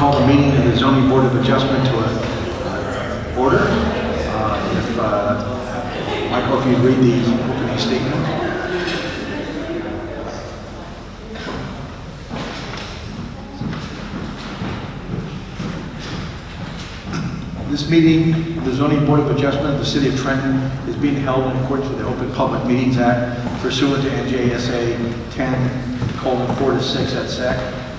call the meeting of the Zoning Board of Adjustment to order. Michael, if you'd read the opening statement. This meeting of the Zoning Board of Adjustment of the City of Trenton is being held in accordance with the Open Public Meetings Act pursuant to NJSA 10:4-6 at SEC,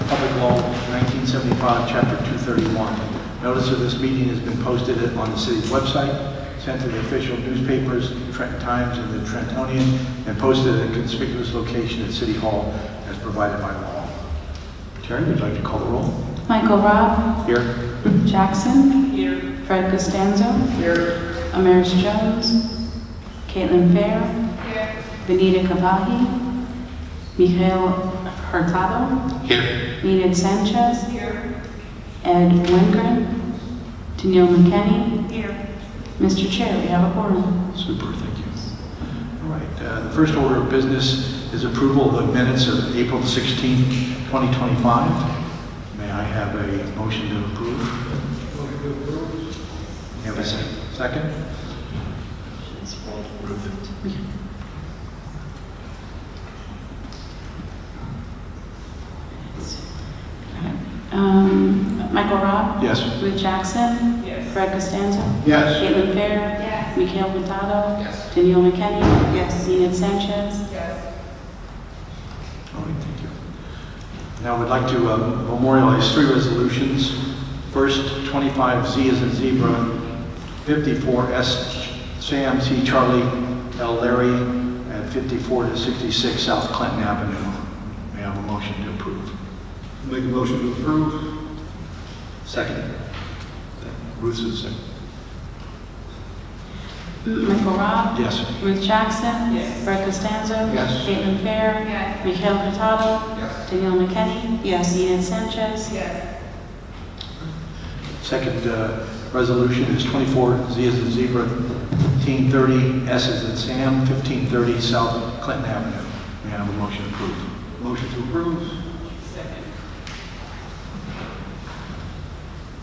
Public Law 1975, Chapter 231. Notice of this meeting has been posted on the city's website, sent to the official newspapers, Trenton Times and the Trentonian, and posted at a conspicuous location at City Hall as provided by law. Terry, would you like to call the roll? Michael Robb. Here. Jackson. Here. Fred Costanzo. Here. Amaris Jones. Caitlin Fair. Here. Benita Cavahi. Michael Hurtado. Here. Enid Sanchez. Here. Ed Wingren. Danielle McKenney. Here. Mr. Chair, we have a quorum. Super, thank you. All right, the first order of business is approval of the minutes of April 16, 2025. May I have a motion to approve? Motion to approve. May I have a second? Michael Robb. Yes. Ruth Jackson. Yes. Fred Costanzo. Yes. Caitlin Fair. Yes. Mikhail Hurtado. Yes. Danielle McKenney. Yes. Enid Sanchez. Yes. All right, thank you. Now we'd like to memorialize three resolutions. First, 25Z as in zebra, 54S Sam C. Charlie L. Larry at 54 to 66 South Clinton Avenue. May I have a motion to approve? Make a motion to approve. Second. Ruth is second. Michael Robb. Yes. Ruth Jackson. Yes. Fred Costanzo. Yes. Caitlin Fair. Yes. Mikhail Hurtado. Yes. Danielle McKenney. Yes. Enid Sanchez. Yes. Second resolution is 24Z as in zebra, 1530 S as in Sam, 1530 South Clinton Avenue. May I have a motion approved? Motion to approve. Second.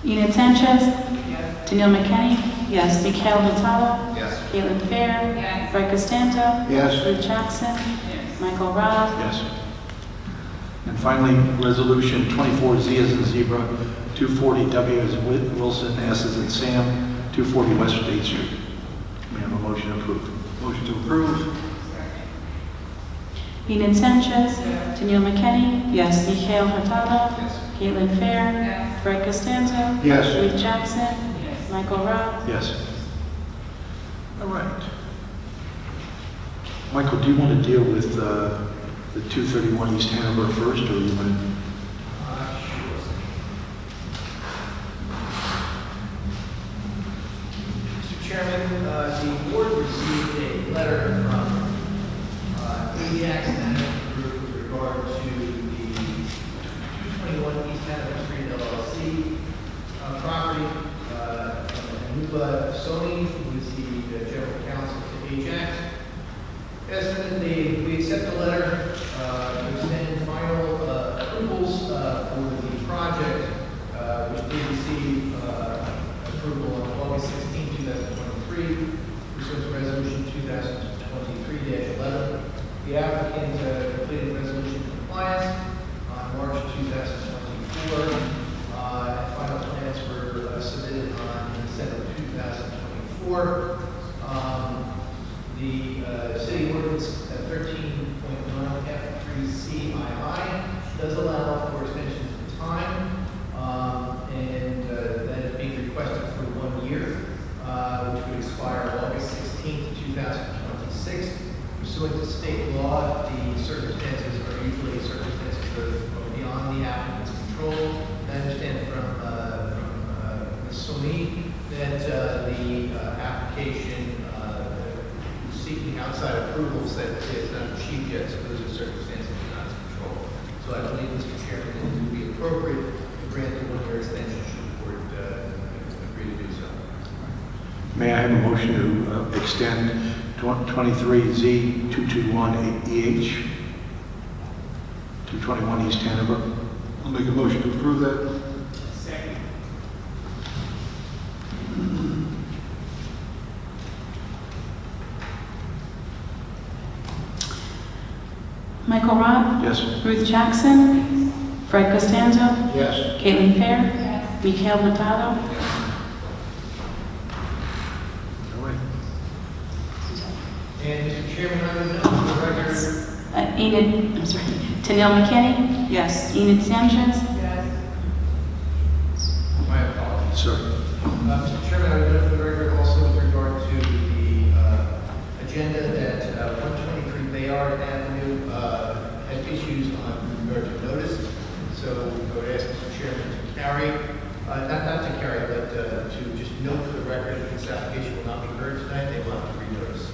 Enid Sanchez. Yes. Danielle McKenney. Yes. Mikhail Hurtado. Yes. Caitlin Fair. Yes. Fred Costanzo. Yes. Ruth Jackson. Yes. Michael Robb. Yes. And finally, resolution 24Z as in zebra, 240W as in Wilson, S as in Sam, 240 West State Street. May I have a motion approved? Motion to approve. Enid Sanchez. Yes. Danielle McKenney. Yes. Mikhail Hurtado. Yes. Caitlin Fair. Yes. Fred Costanzo. Yes. Ruth Jackson. Yes. Michael Robb. Yes. All right. Michael, do you want to deal with the 231 East Hanover first, or you want to? Mr. Chairman, the board received a letter from ADX Management Group with regard to the 221 East Hanover Street LLC property. Anupa Sony, who is the general counsel to AJAX, estimated we accept the letter to extend final approvals for the project, which did receive approval on August 16, 2023, pursuant to Resolution 2023-11. The applicant completed resolution compliance on March 2024, and final plans were submitted on December 2024. The city ordinance 13.9 F3CII does allow for extensions of time, and that is being requested for 1 year, which would expire August 16, 2026. Pursuant to state law, the circumstances are usually circumstances that go beyond the applicant's control. I understand from Ms. Soni that the application seeking outside approvals that is not achieved yet, so those are circumstances not in control. So I believe, Mr. Chairman, it would be appropriate to grant the 1 year extension should the board agree to do so. May I have a motion to extend 23Z 221EH 221 East Hanover? I'll make a motion to approve that. Second. Michael Robb, Yes. Ruth Jackson, Fred Costanzo, Yes. Caitlin Fair, Mikhail Matado, All right. And Mr. Chairman, I would note for the record. Tanil McKinney, Yes. Enid Sanchez, My apologies. Sir. Mr. Chairman, I would note for the record also with regard to the agenda that 123 Bayard Avenue had issues on regard to notice. So I would ask Mr. Chairman to carry, not to carry, but to just note for the record that this application will not be heard tonight. They will have to renotice.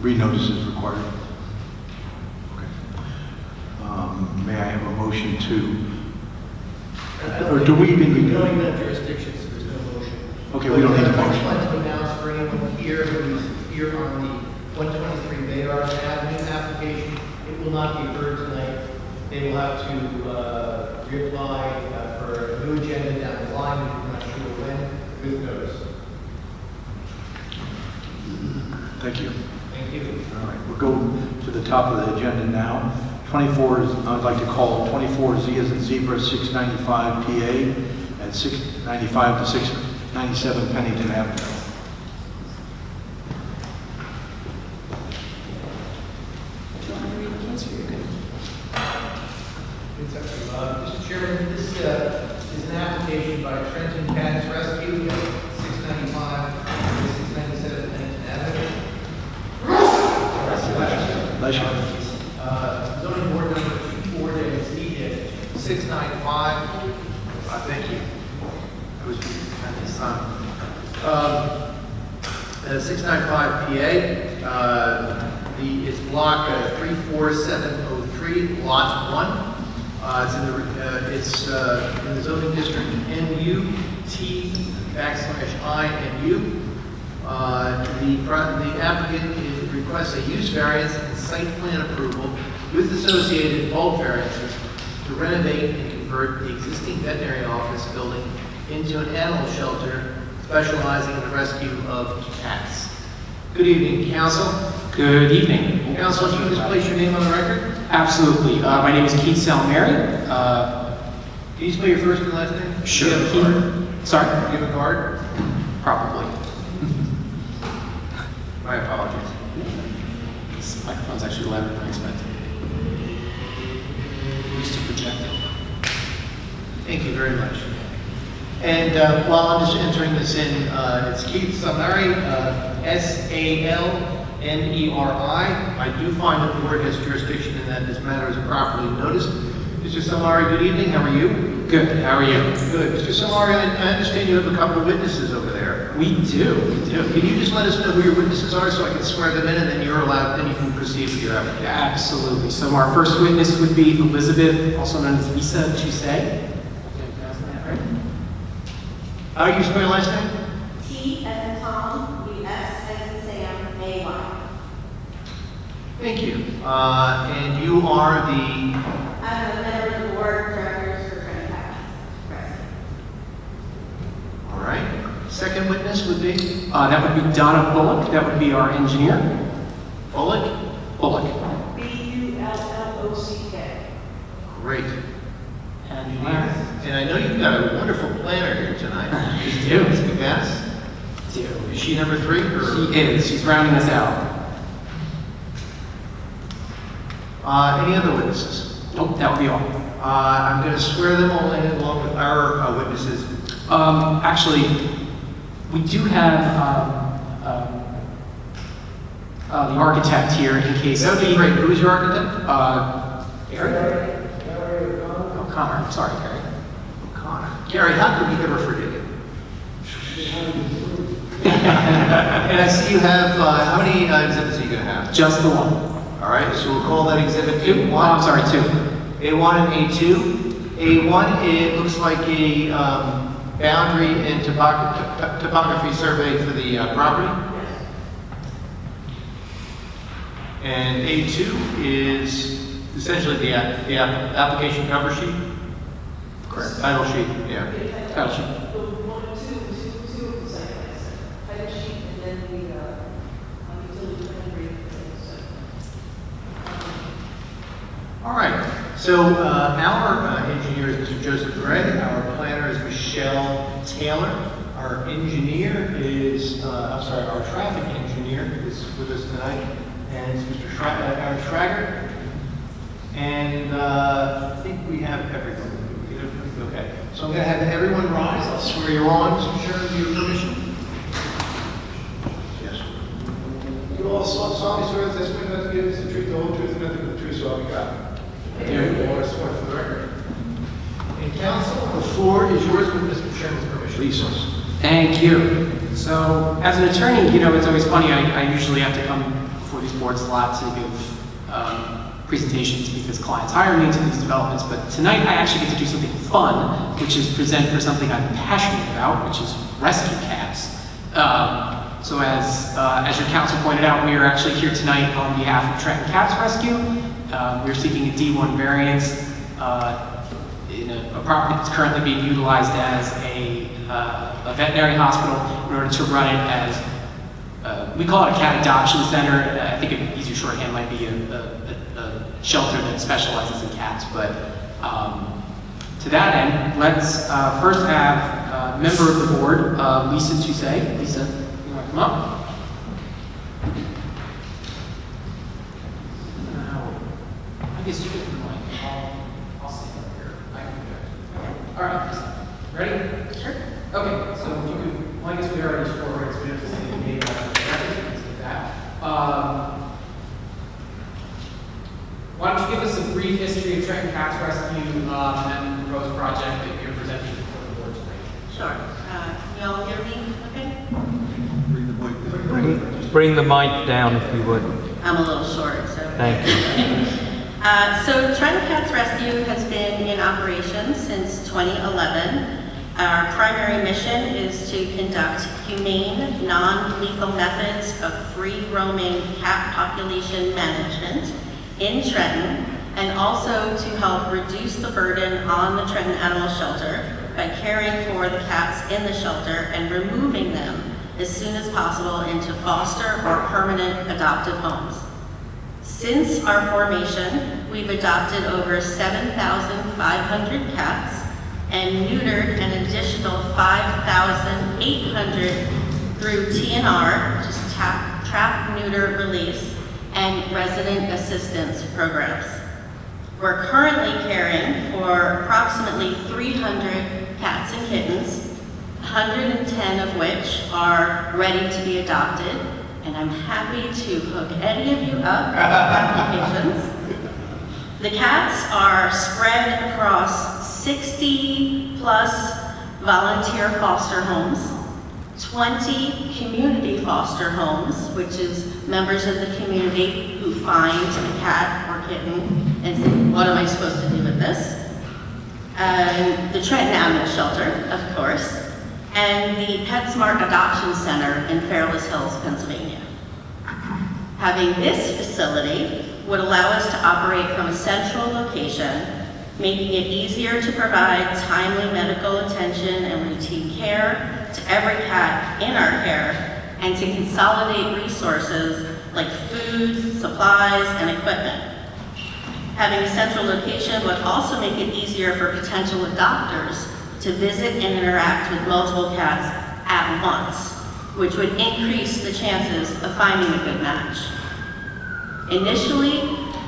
Renotice is required. Okay. May I have a motion to, or do we even We need don't even to? have jurisdiction, so there's no motion. Okay, we don't need a But I just motion. wanted to announce for anyone here who's here on the 123 Bayard Avenue application, it will not be heard tonight. They will have to reapply for a new agenda down the line. We're not sure when, with notice. Thank you. Thank you. All right, we'll go to the top of the agenda now. 24 is, I'd like to call 24Z as in zebra, 695 PA and 695 to 697 Pennington Avenue. do you want me to read the case or you're good? Mr. Chairman, this is an application by Trenton Veterinary, 695 to 697 Pennington Avenue. Bless you. Zoning board number 24-Z-695. Thank you. I was at this time. 695 PA, it's block 34703, lot 1. It's in the zoning district NUT/I&U. The applicant requests a use variance and site plan approval with associated bulk variances to renovate and convert the existing veterinary office building into an animal shelter specializing in the rescue of cats. Good evening, council. Good evening. Council, can you just place your name on the record? Absolutely. My name is Keith Salmary. Can you spell your first and last name? Sure. Do you have a card? Sorry? Do you have a card? Probably. My apologies. This microphone's actually louder than I expected. Used to project it. Thank you very much. And while I'm just entering this in, it's Keith Salmary, S-A-L-N-E-R-I. I do find that the board has jurisdiction and that this matter is properly noticed. Mr. Salmary, good evening. How are you? Good. How are you? Good. Mr. Salmary, I understand you have a couple of witnesses over there. We do. Can you just let us know who your witnesses are so I can swear them in, and then you're allowed, then you can proceed with your application? Absolutely. So our first witness would be Elizabeth, also known as Lisa Chusay. How do you spell your last name? T as in Tom, U-S as in Sam, A-Y. Thank you. And you are the, I'm a member of the board of directors for Trenton Veterinary. all right. Second witness would be That would be Donna Bullock. That would be our engineer. Bullock. Bullock. B-U-L-L-O-C-K. Great. And And I know you've got a wonderful planner here tonight. we do. Ms. McGinnis. Is she number 3? Or? She is. She's rounding us out. Any other witnesses? Nope, that would be all. I'm going to swear them all in along with our witnesses. Actually, we do have the architect here in case. That would be great. Who's your architect? Gary? O'Connor. I'm sorry, Gary. Connor. Gary, how could we ever forget you? And I see you have, how many exhibits are you going to have? Just the one. All right, so we'll call that exhibit Two? A1. Oh, I'm sorry, two. A1 and A2. A1, it looks like a boundary and topography survey for the property. And A2 is essentially the application cover sheet. Correct. Title sheet, yeah. Title sheet. So our engineer is Mr. Joseph Gregg. Our planner is Michelle Taylor. Our engineer is, our traffic engineer is with us tonight, and it's Mr. Aaron Schrager. And I think we have everything. Okay. So I'm going to have everyone rise. I'll swear you on. So sure, with your permission. Yes. You all solemnly swear that testimony not to give is the truth, the whole truth, and nothing but the truth, so help you God. I do. I want to swear for the record. And council, the floor is yours with Mr. Chairman's permission. Please. Thank you. So, as an attorney, you know, it's always funny. I usually have to come before these boards a lot to give presentations because clients hire me to these developments. But tonight, I actually get to do something fun, which is present for something I'm passionate about, which is rescue cats. So, as your counsel pointed out, we are actually here tonight on behalf of Trenton Cats Rescue. We're seeking a D1 variance in a property that's currently being utilized as a veterinary hospital in order to run it as, we call it a cat adoption center. I think an easier shorthand might be a shelter that specializes in cats. But to that end, let's first have a member of the board, Lisa Toussaint. Lisa, you want to come up? I guess you can come on. I'll stand up here. I can do it. All right, Lisa. Ready? Sure. Okay, so if you could, well, I guess we already swore, right? So we have to say the name of the record. Let's do that. Why don't you give us a brief history of Trenton Cats Rescue and the proposed project that you're presenting before the board tonight? Sure. Can you all hear me okay? Bring the mic down. Bring the mic down if you would. I'm a little short, so. Thank you. So Trenton Cats Rescue has been in operation since 2011. Our primary mission is to conduct humane, non-lethal methods of free-roaming cat population management in Trenton, and also to help reduce the burden on the Trenton Animal Shelter by caring for the cats in the shelter and removing them as soon as possible into foster or permanent adoptive homes. Since our formation, we've adopted over 7,500 cats and neutered an additional 5,800 through TNR, just trap, neuter, release, and resident assistance programs. We're currently caring for approximately 300 cats and kittens, 110 of which are ready to be adopted, and I'm happy to hook any of you up with applications. The cats are spread across 60 plus volunteer foster homes, 20 community foster homes, which is members of the community who find a cat or kitten and say, what am I supposed to do with this? The Trenton Animal Shelter, of course, and the PetSmart Adoption Center in Fairless Hills, Pennsylvania. Having this facility would allow us to operate from a central location, making it easier to provide timely medical attention and routine care to every cat in our care, and to consolidate resources like food, supplies, and equipment. Having a central location would also make it easier for potential adopters to visit and interact with multiple cats at once, which would increase the chances of finding a good match. Initially,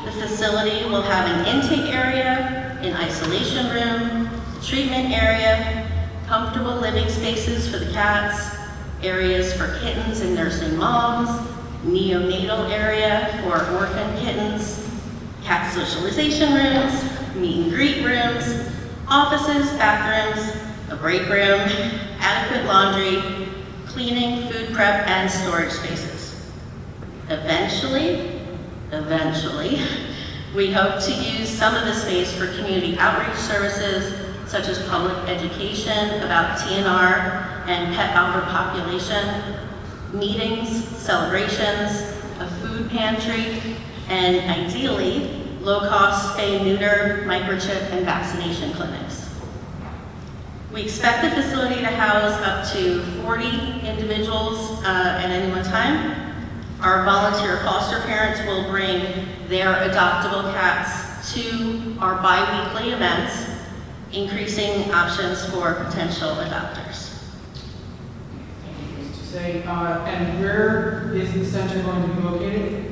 the facility will have an intake area, an isolation room, treatment area, comfortable living spaces for the cats, areas for kittens and nursing moms, neonatal area for orphan kittens, cat socialization rooms, meet and greet rooms, offices, bathrooms, a break room, adequate laundry, cleaning, food prep, and storage spaces. Eventually, we hope to use some of the space for community outreach services, such as public education about TNR and pet overpopulation, meetings, celebrations, a food pantry, and ideally, low-cost spay-neuter, microchip, and vaccination clinics. We expect the facility to house up to 40 individuals at any one time. Our volunteer foster parents will bring their adoptable cats 2 are bi-weekly events, increasing options for potential adopters. Thank you, Mr. Say. And where is the center going to be located?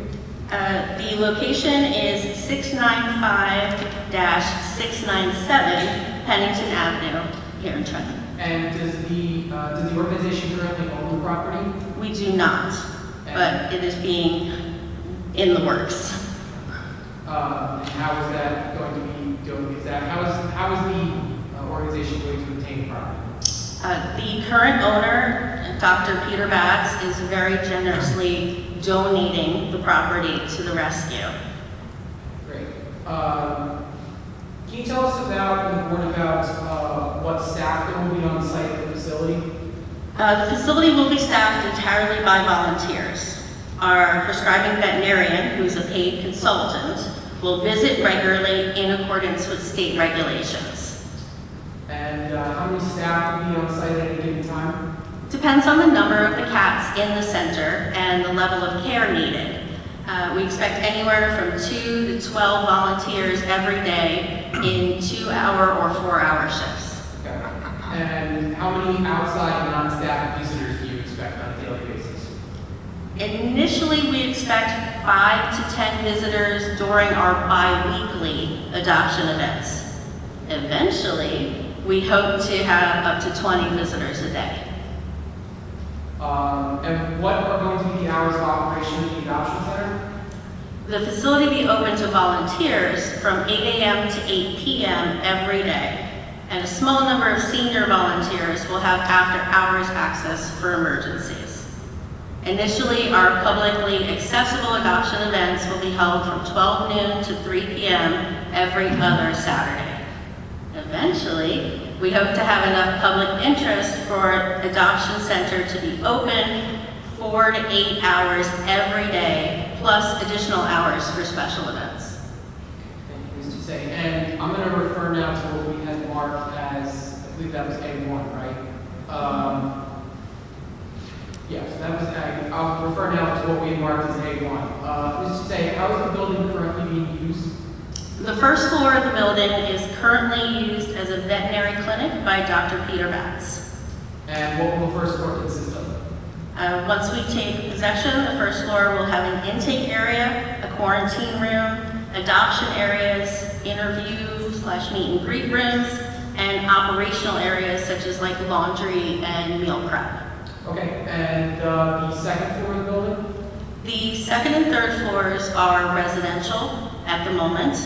The location is 695-697 Pennington Avenue here in Trenton. And does the organization currently own the property? We do not, but it is being in the works. And how is that going to be doing? How is the organization going to obtain property? The current owner, Dr. Peter Batts, is very generously donating the property to the rescue. Great. Can you tell us about what staff there will be on site at the facility? The facility will be staffed entirely by volunteers. Our prescribing veterinarian, who's a paid consultant, will visit regularly in accordance with state regulations. And how many staff will be on site at any given time? Depends on the number of the cats in the center and the level of care needed. We expect anywhere from 2 to 12 volunteers every day in 2-hour or 4-hour shifts. Okay. And how many outside non-staff visitors do you expect on a daily basis? Initially, we expect 5 to 10 visitors during our bi-weekly adoption events. Eventually, we hope to have up to 20 visitors a day. And what are going to be the hours of operation of the adoption center? The facility will be open to volunteers from 8 a.m. to 8 p.m. every day, and a small number of senior volunteers will have after-hours access for emergencies. Initially, our publicly accessible adoption events will be held from 12 noon to 3 p.m. every other Saturday. Eventually, we hope to have enough public interest for adoption center to be open 4 to 8 hours every day, plus additional hours for special events. Thank you, Mr. Say. And I'm going to refer now to what we had marked as, I believe that was A1, right? Yes, that was, I'll refer now to what we had marked as A1. Mr. Say, how is the building currently being used? The first floor of the building is currently used as a veterinary clinic by Dr. Peter Batts. And what will the first floor consist of? Once we take possession, the first floor will have an intake area, a quarantine room, adoption areas, interview/meet and greet rooms, and operational areas such as like laundry and meal prep. Okay, and the second floor of the building? The second and third floors are residential at the moment.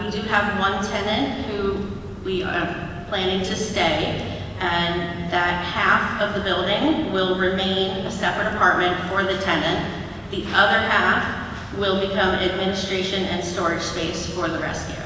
We do have one tenant who we are planning to stay, and that half of the building will remain a separate apartment for the tenant. The other half will become administration and storage space for the rescue.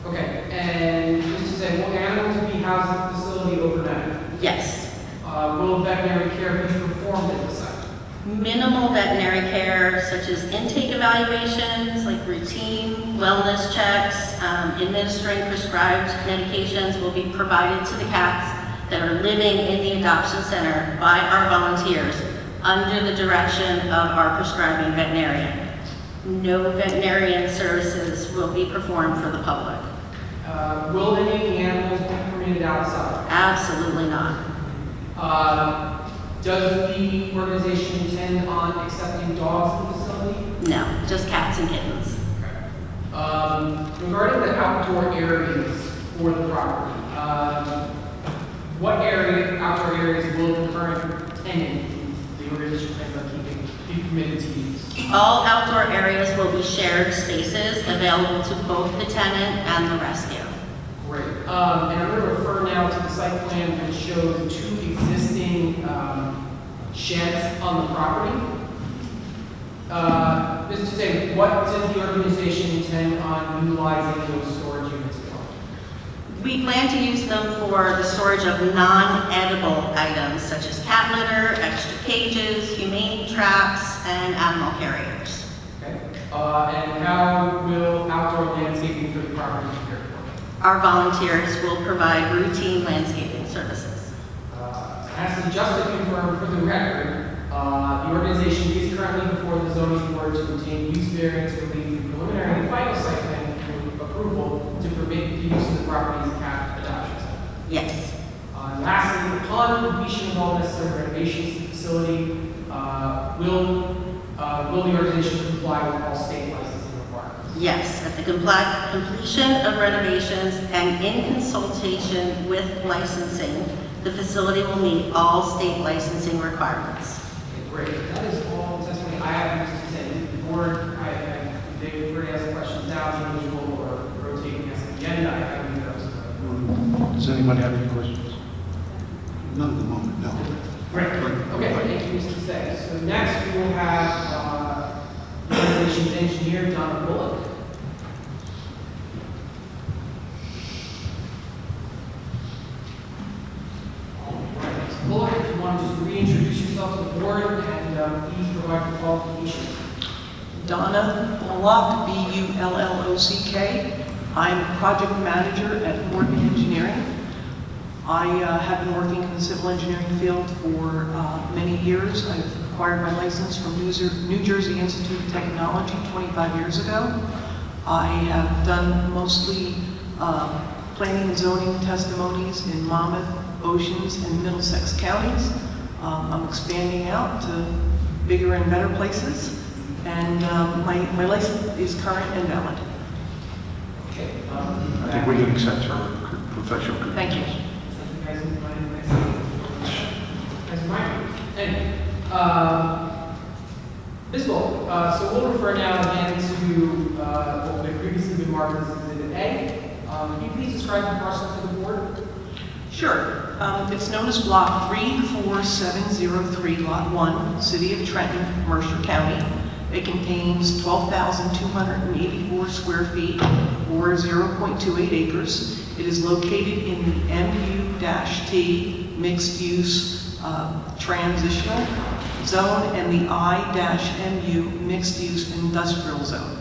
Okay, and just to say, will animals be housed at the facility overnight? Yes. Will veterinary care be performed at the site? Minimal veterinary care, such as intake evaluations, like routine wellness checks, administering prescribed medications will be provided to the cats that are living in the adoption center by our volunteers under the direction of our prescribing veterinarian. No veterinarian services will be performed for the public. Will any of the animals be permitted outside? Absolutely not. Does the organization intend on accepting dogs in the facility? No, just cats and kittens. Regarding the outdoor areas for the property, what outdoor areas will the current tenant, the organization plans on keeping, be permitted to use? All outdoor areas will be shared spaces available to both the tenant and the rescue. Great. And I'm going to refer now to the site plan that shows 2 existing sheds on the property. Just to say, what does the organization intend on utilizing those storage units for? We plan to use them for the storage of non-edible items such as cat litter, extra cages, humane traps, and animal carriers. Okay. And how will outdoor landscaping for the property be cared for? Our volunteers will provide routine landscaping services. Lastly, just to confirm for the record, the organization is currently before the zoning board to obtain use variance relief from preliminary and final site plan review of permit the use of the property as a cat adoption center. Yes. Lastly, upon completion of all necessary renovations to the facility, will the organization comply with all state licensing requirements? Yes, at the completion of renovations and in consultation with licensing, the facility will meet all state licensing requirements. Okay, great. That is all the testimony I have to say. The board, they were to ask questions now, the usual, or rotating as an agenda. I have those. Does anybody have any questions? None at the moment, no. Great. Okay, thank you, Mr. Say. So next we will have the organization's engineer, Donna Bullock. All right, Ms. Bullock, if you want to just reintroduce yourself to the board and please provide your qualifications. Donna Bullock, B-U-L-L-O-C-K. I'm project manager at Morgan Engineering. I have been working in the civil engineering field for many years. I've acquired my license from New Jersey Institute of Technology 25 years ago. I have done mostly planning and zoning testimonies in Monmouth, Oceans, and Middlesex counties. I'm expanding out to bigger and better places, and my license is current and valid. Okay. I think we can accept her professional credentials. Thank you. Ms. Bullock, so we'll refer now again to what had previously been marked as Exhibit A. Can you please describe the parcel to the board? Sure. It's known as Block 34703, Lot 1, City of Trenton, Mercer County. It contains 12,284 square feet, or 0.28 acres. It is located in the MU-T mixed-use transitional zone and the I-MU mixed-use industrial zone.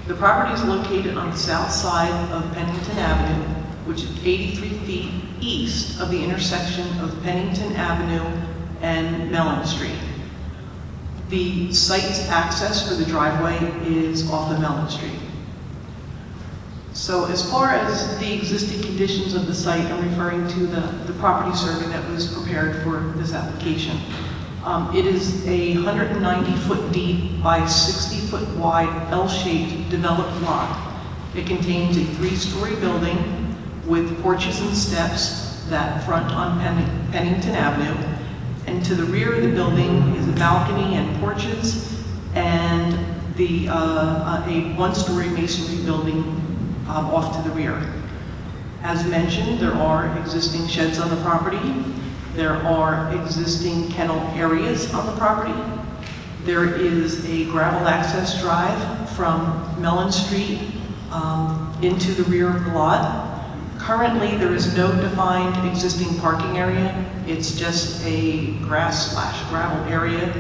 The property is located on the south side of Pennington Avenue, which is 83 feet east of the intersection of Pennington Avenue and Mellon Street. The site's access for the driveway is off of Mellon Street. So as far as the existing conditions of the site, I'm referring to the property survey that was prepared for this application. It is a 190-foot deep by 60-foot wide L-shaped developed lot. It contains a 3-story building with porches and steps that front on Pennington Avenue. And to the rear of the building is a balcony and porches and a 1-story masonry building off to the rear. As mentioned, there are existing sheds on the property. There are existing kennel areas on the property. There is a gravel access drive from Mellon Street into the rear of the lot. Currently, there is no defined existing parking area. It's just a grass/gravel area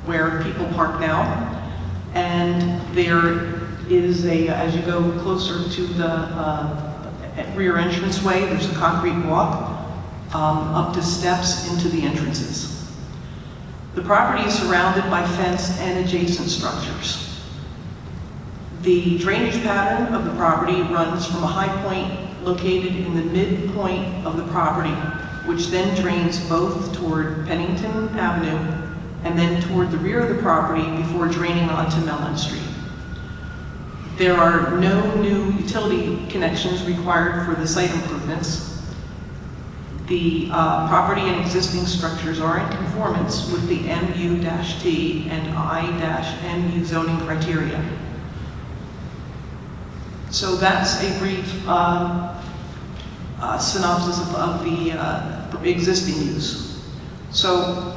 where people park now. And there is as you go closer to the rear entranceway, there's a concrete walk up to steps into the entrances. The property is surrounded by fence and adjacent structures. The drainage pattern of the property runs from a high point located in the midpoint of the property, which then drains both toward Pennington Avenue and then toward the rear of the property before draining onto Mellon Street. There are no new utility connections required for the site improvements. The property and existing structures are in conformance with the MU-T and I-MU zoning criteria. So that's a brief synopsis of the existing use. So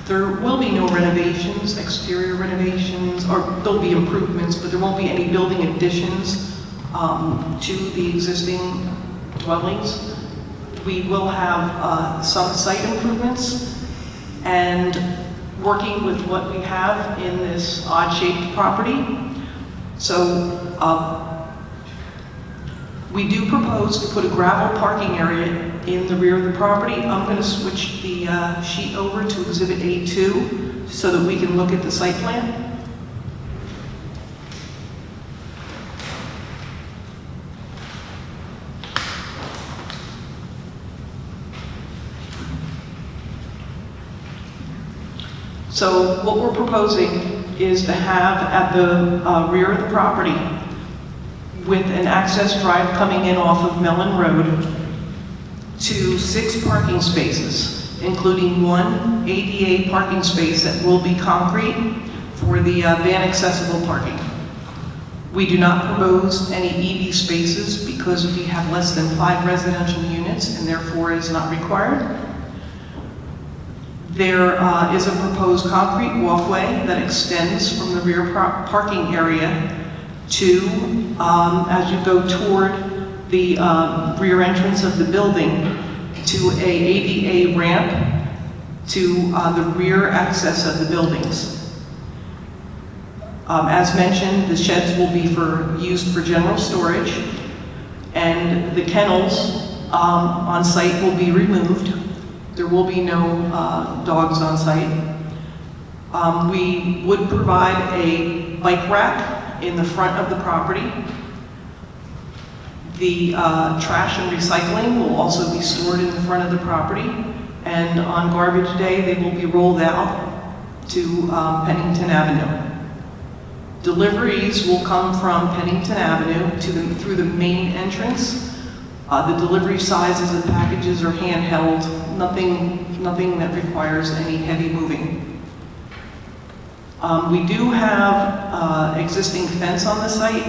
there will be no renovations, exterior renovations, or there'll be improvements, but there won't be any building additions to the existing dwellings. We will have some site improvements, and working with what we have in this odd-shaped property. So we do propose to put a gravel parking area in the rear of the property. I'm going to switch the sheet over to Exhibit A2 so that we can look at the site plan. So what we're proposing is to have at the rear of the property, with an access drive coming in off of Mellon Road, to 6 parking spaces, including 1 ADA parking space that will be concrete for the van accessible parking. We do not propose any EV spaces because we have less than 5 residential units and therefore is not required. There is a proposed concrete walkway that extends from the rear parking area to, as you go toward the rear entrance of the building, to a ADA ramp to the rear access of the buildings. As mentioned, the sheds will be used for general storage, and the kennels on site will be removed. There will be no dogs on site. We would provide a bike rack in the front of the property. The trash and recycling will also be stored in the front of the property, and on garbage day, they will be rolled out to Pennington Avenue. Deliveries will come from Pennington Avenue through the main entrance. The delivery sizes of packages are handheld, nothing that requires any heavy moving. We do have existing fence on the site,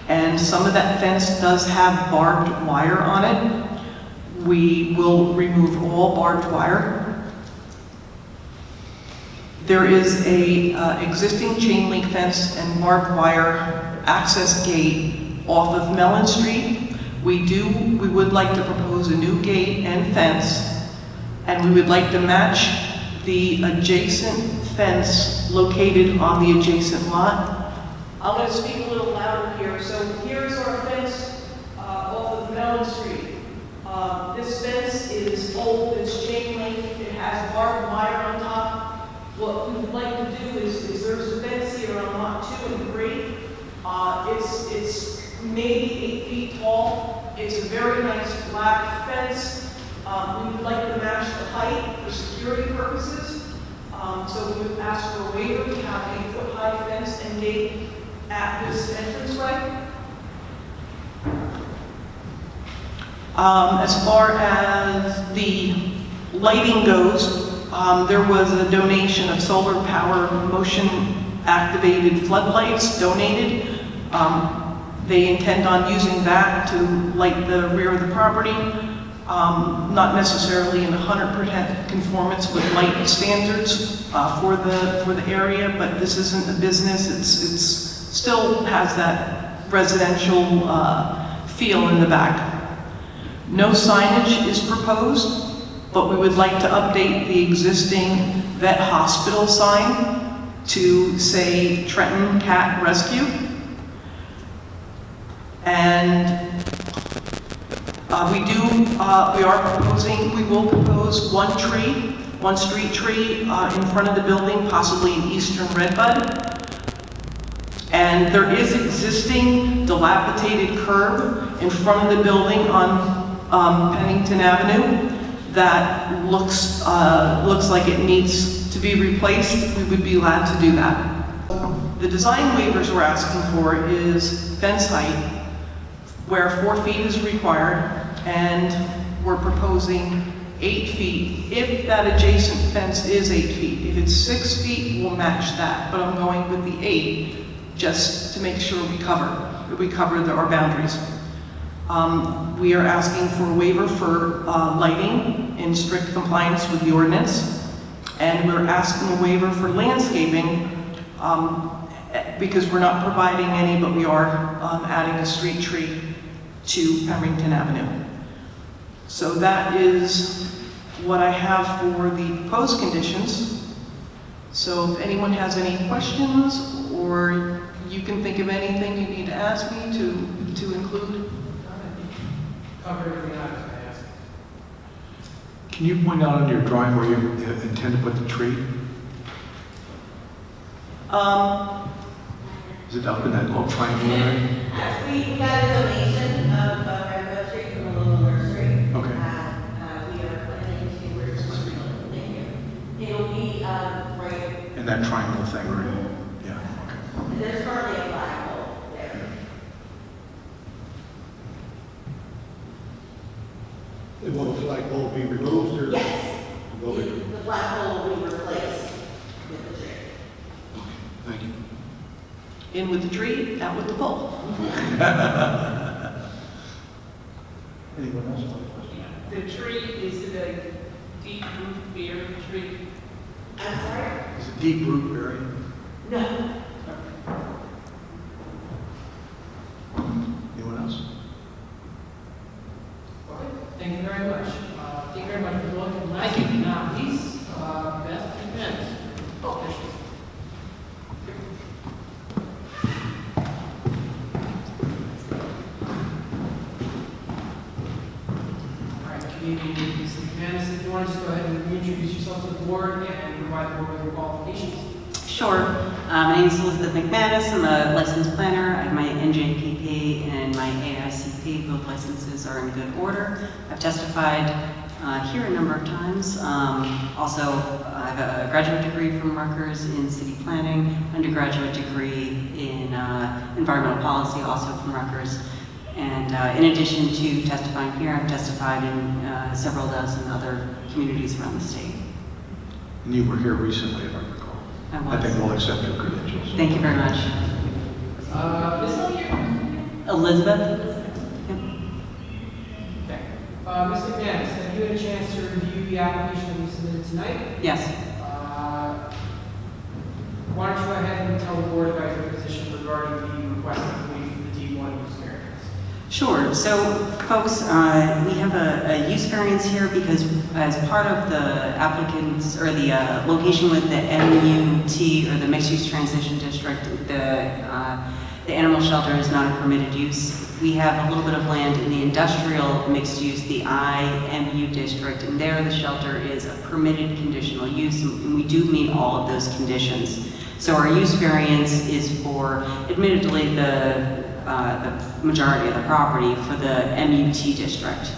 and some of that fence does have barbed wire on it. We will remove all barbed wire. There is a existing chain link fence and barbed wire access gate off of Mellon Street. We would like to propose a new gate and fence, and we would like to match the adjacent fence located on the adjacent lot. I'm going to speak a little louder here. So here's our fence off of Mellon Street. This fence is old, it's chain link, it has barbed wire on top. What we would like to do is there's a fence here on lot 2 and 3. It's maybe 8 feet tall. It's a very nice black fence. We would like to match the height for security purposes. So we would ask for a waiver to have an 8-foot high fence and gate at this entranceway. As far as the lighting goes, there was a donation of solar power motion activated floodlights donated. They intend on using that to light the rear of the property, not necessarily in 100% conformance with light standards for the area, but this isn't a business. It's still has that residential feel in the back. No signage is proposed, but we would like to update the existing vet hospital sign to say Trenton Cat Rescue. And we will propose one street tree in front of the building, possibly an eastern redbud. And there is existing dilapidated curb in front of the building on Pennington Avenue that looks like it needs to be replaced. We would be allowed to do that. The design waivers we're asking for is fence height, where 4 feet is required, and we're proposing 8 feet if that adjacent fence is 8 feet. If it's 6 feet, we'll match that, but I'm going with the 8 just to make sure we cover our boundaries. We are asking for a waiver for lighting in strict compliance with the ordinance, and we're asking a waiver for landscaping because we're not providing any, but we are adding a street tree to Pennington Avenue. So that is what I have for the proposed conditions. So if anyone has any questions, or you can think of anything you need to ask me to include. Cover everything I was going to ask. Can you point out on your drawing where you intend to put the tree? Is it up in that little triangle there? We got a donation of a redbud tree from a local nursery. Okay. We are planning to, thank you. It'll be right that triangle thing, right? Yeah, okay. There's currently a flagpole there. Will the flagpole be removed or? Yes, Will be- the flagpole will be replaced with the tree. Thank you. In with the tree, out with the pole. Anyone else have a question? The tree, is it a deep root beer tree? I'm sorry? Is it deep root berry? No. Anyone else? Okay, thank you very much. Thank you very much for looking. Last but not least, Beth McManus. Oh, there she is. All right, good evening, Ms. McManus. If you want to just go ahead and reintroduce yourself to the board and provide the board with your qualifications. Sure. My name is Elizabeth McManus. I'm a licensed planner. I have my NJPP and my AICP. Both licenses are in good order. I've testified here a number of times. Also, I have a graduate degree from Rutgers in city planning, undergraduate degree in environmental policy, also from Rutgers. And in addition to testifying here, I've testified in several dozen other communities around the state. And you were here recently, if I recall. I I was. think we'll accept your credentials. Thank you very much. Ms. O'Neill. Elizabeth? Yep. Okay. Ms. McManus, have you had a chance to review the application that we submitted tonight? Yes. Why don't you go ahead and tell the board about your position regarding the requested relief for the D1 use variance? Sure. So, folks, we have a use variance here because as part of the applicants, or the location with the MUT, or the Mixed-Use Transition District, the animal shelter is not a permitted use. We have a little bit of land in the industrial mixed use, the IMU district, and there the shelter is a permitted conditional use, and we do meet all of those conditions. So our use variance is for, admittedly, the majority of the property for the MUT district.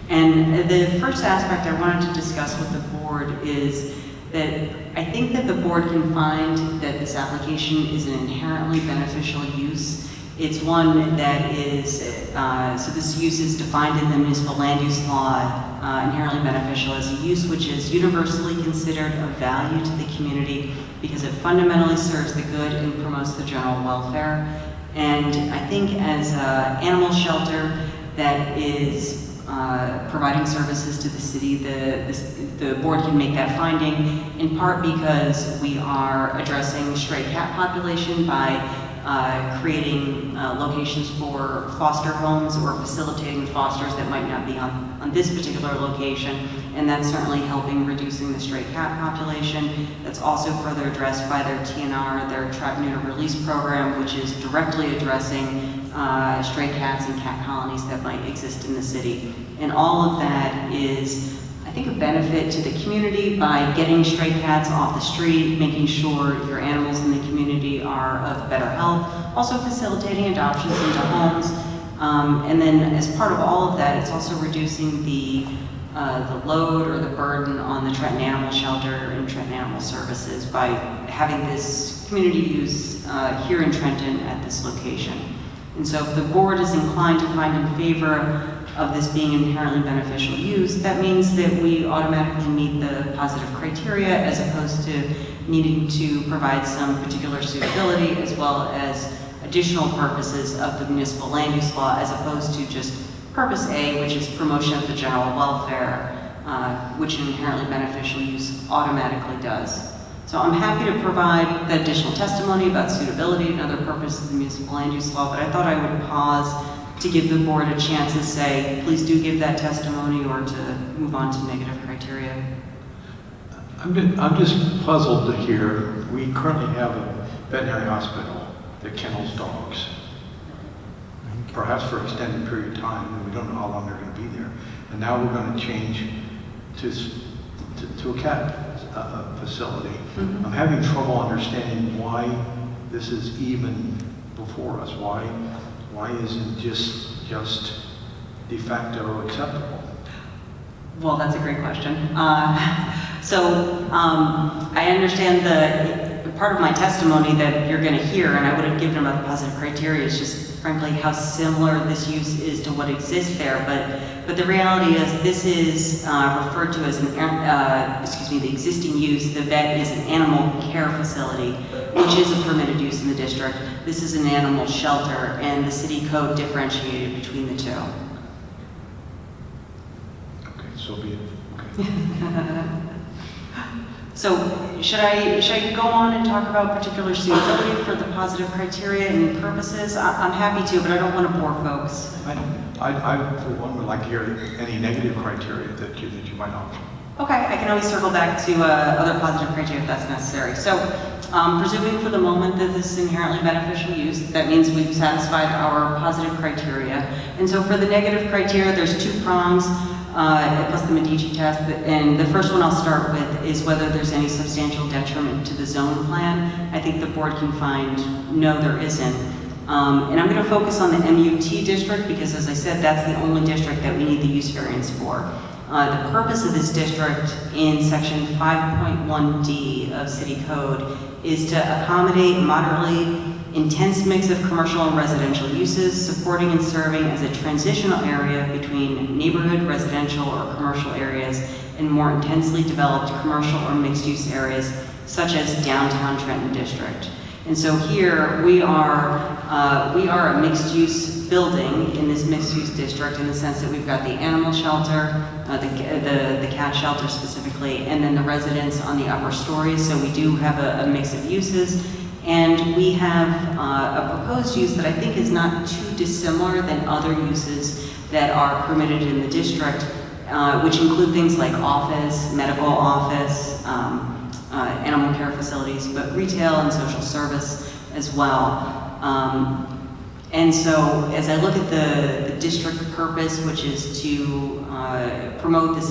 And the first aspect I wanted to discuss with the board is that I think that the board can find that this application is an inherently beneficial use. It's one that is, so this use is defined in the municipal land use law, inherently beneficial as a use which is universally considered of value to the community because it fundamentally serves the good and promotes the general welfare. And I think as an animal shelter that is providing services to the city, the board can make that finding, in part because we are addressing stray cat population by creating locations for foster homes or facilitating fosters that might not be on this particular location, and that's certainly helping reducing the stray cat population. That's also further addressed by their TNR, their trap neuter release program, which is directly addressing stray cats and cat colonies that might exist in the city. And all of that is, I think, a benefit to the community by getting stray cats off the street, making sure your animals in the community are of better health, also facilitating adoptions into homes. And then as part of all of that, it's also reducing the load or the burden on the Trenton Animal Shelter and Trenton Animal Services by having this community use here in Trenton at this location. And so if the board is inclined to find in favor of this being inherently beneficial use, that means that we automatically meet the positive criteria as opposed to needing to provide some particular suitability as well as additional purposes of the municipal land use law as opposed to just purpose A, which is promotion of the general welfare, which an inherently beneficial use automatically does. So I'm happy to provide the additional testimony about suitability and other purposes of the municipal land use law, but I thought I would pause to give the board a chance to say, please do give that testimony or to move on to negative criteria. I'm just puzzled to hear, we currently have a veterinary hospital that kennels dogs. Perhaps for an extended period of time, and we don't know how long they're going to be there. And now we're going to change to a cat facility. Mm-hmm. I'm having trouble understanding why this is even before us. Why isn't just de facto acceptable? Well, that's a great question. So I understand the part of my testimony that you're going to hear, and I would have given about the positive criteria, is just frankly how similar this use is to what exists there. But the reality is this is referred to as the existing use. The vet is an animal care facility, which is a permitted use in the district. This is an animal shelter, and the city code differentiated between the two. Okay, so be it. Okay. So should I go on and talk about particular suitability for the positive criteria and purposes? I'm happy to, but I don't want to bore folks. I, for one, would like to hear any negative criteria that you might offer. Okay, I can always circle back to other positive criteria if that's necessary. So, presuming for the moment that this is inherently beneficial use, that means we've satisfied our positive criteria. And so for the negative criteria, there's 2 prongs, plus the Medici test. And the first one I'll start with is whether there's any substantial detriment to the zone plan. I think the board can find, no, there isn't. And I'm going to focus on the MUT district because, as I said, that's the only district that we need the use variance for. The purpose of this district in section 5.1D of City Code is to accommodate a moderately intense mix of commercial and residential uses, supporting and serving as a transitional area between neighborhood, residential, or commercial areas and more intensely developed commercial or mixed-use areas, such as downtown Trenton district. And so here we are a mixed-use building in this mixed-use district in the sense that we've got the animal shelter, the cat shelter specifically, and then the residents on the upper stories. So we do have a mix of uses, and we have a proposed use that I think is not too dissimilar than other uses that are permitted in the district, which include things like office, medical office, animal care facilities, but retail and social service as well. And so as I look at the district purpose, which is to promote this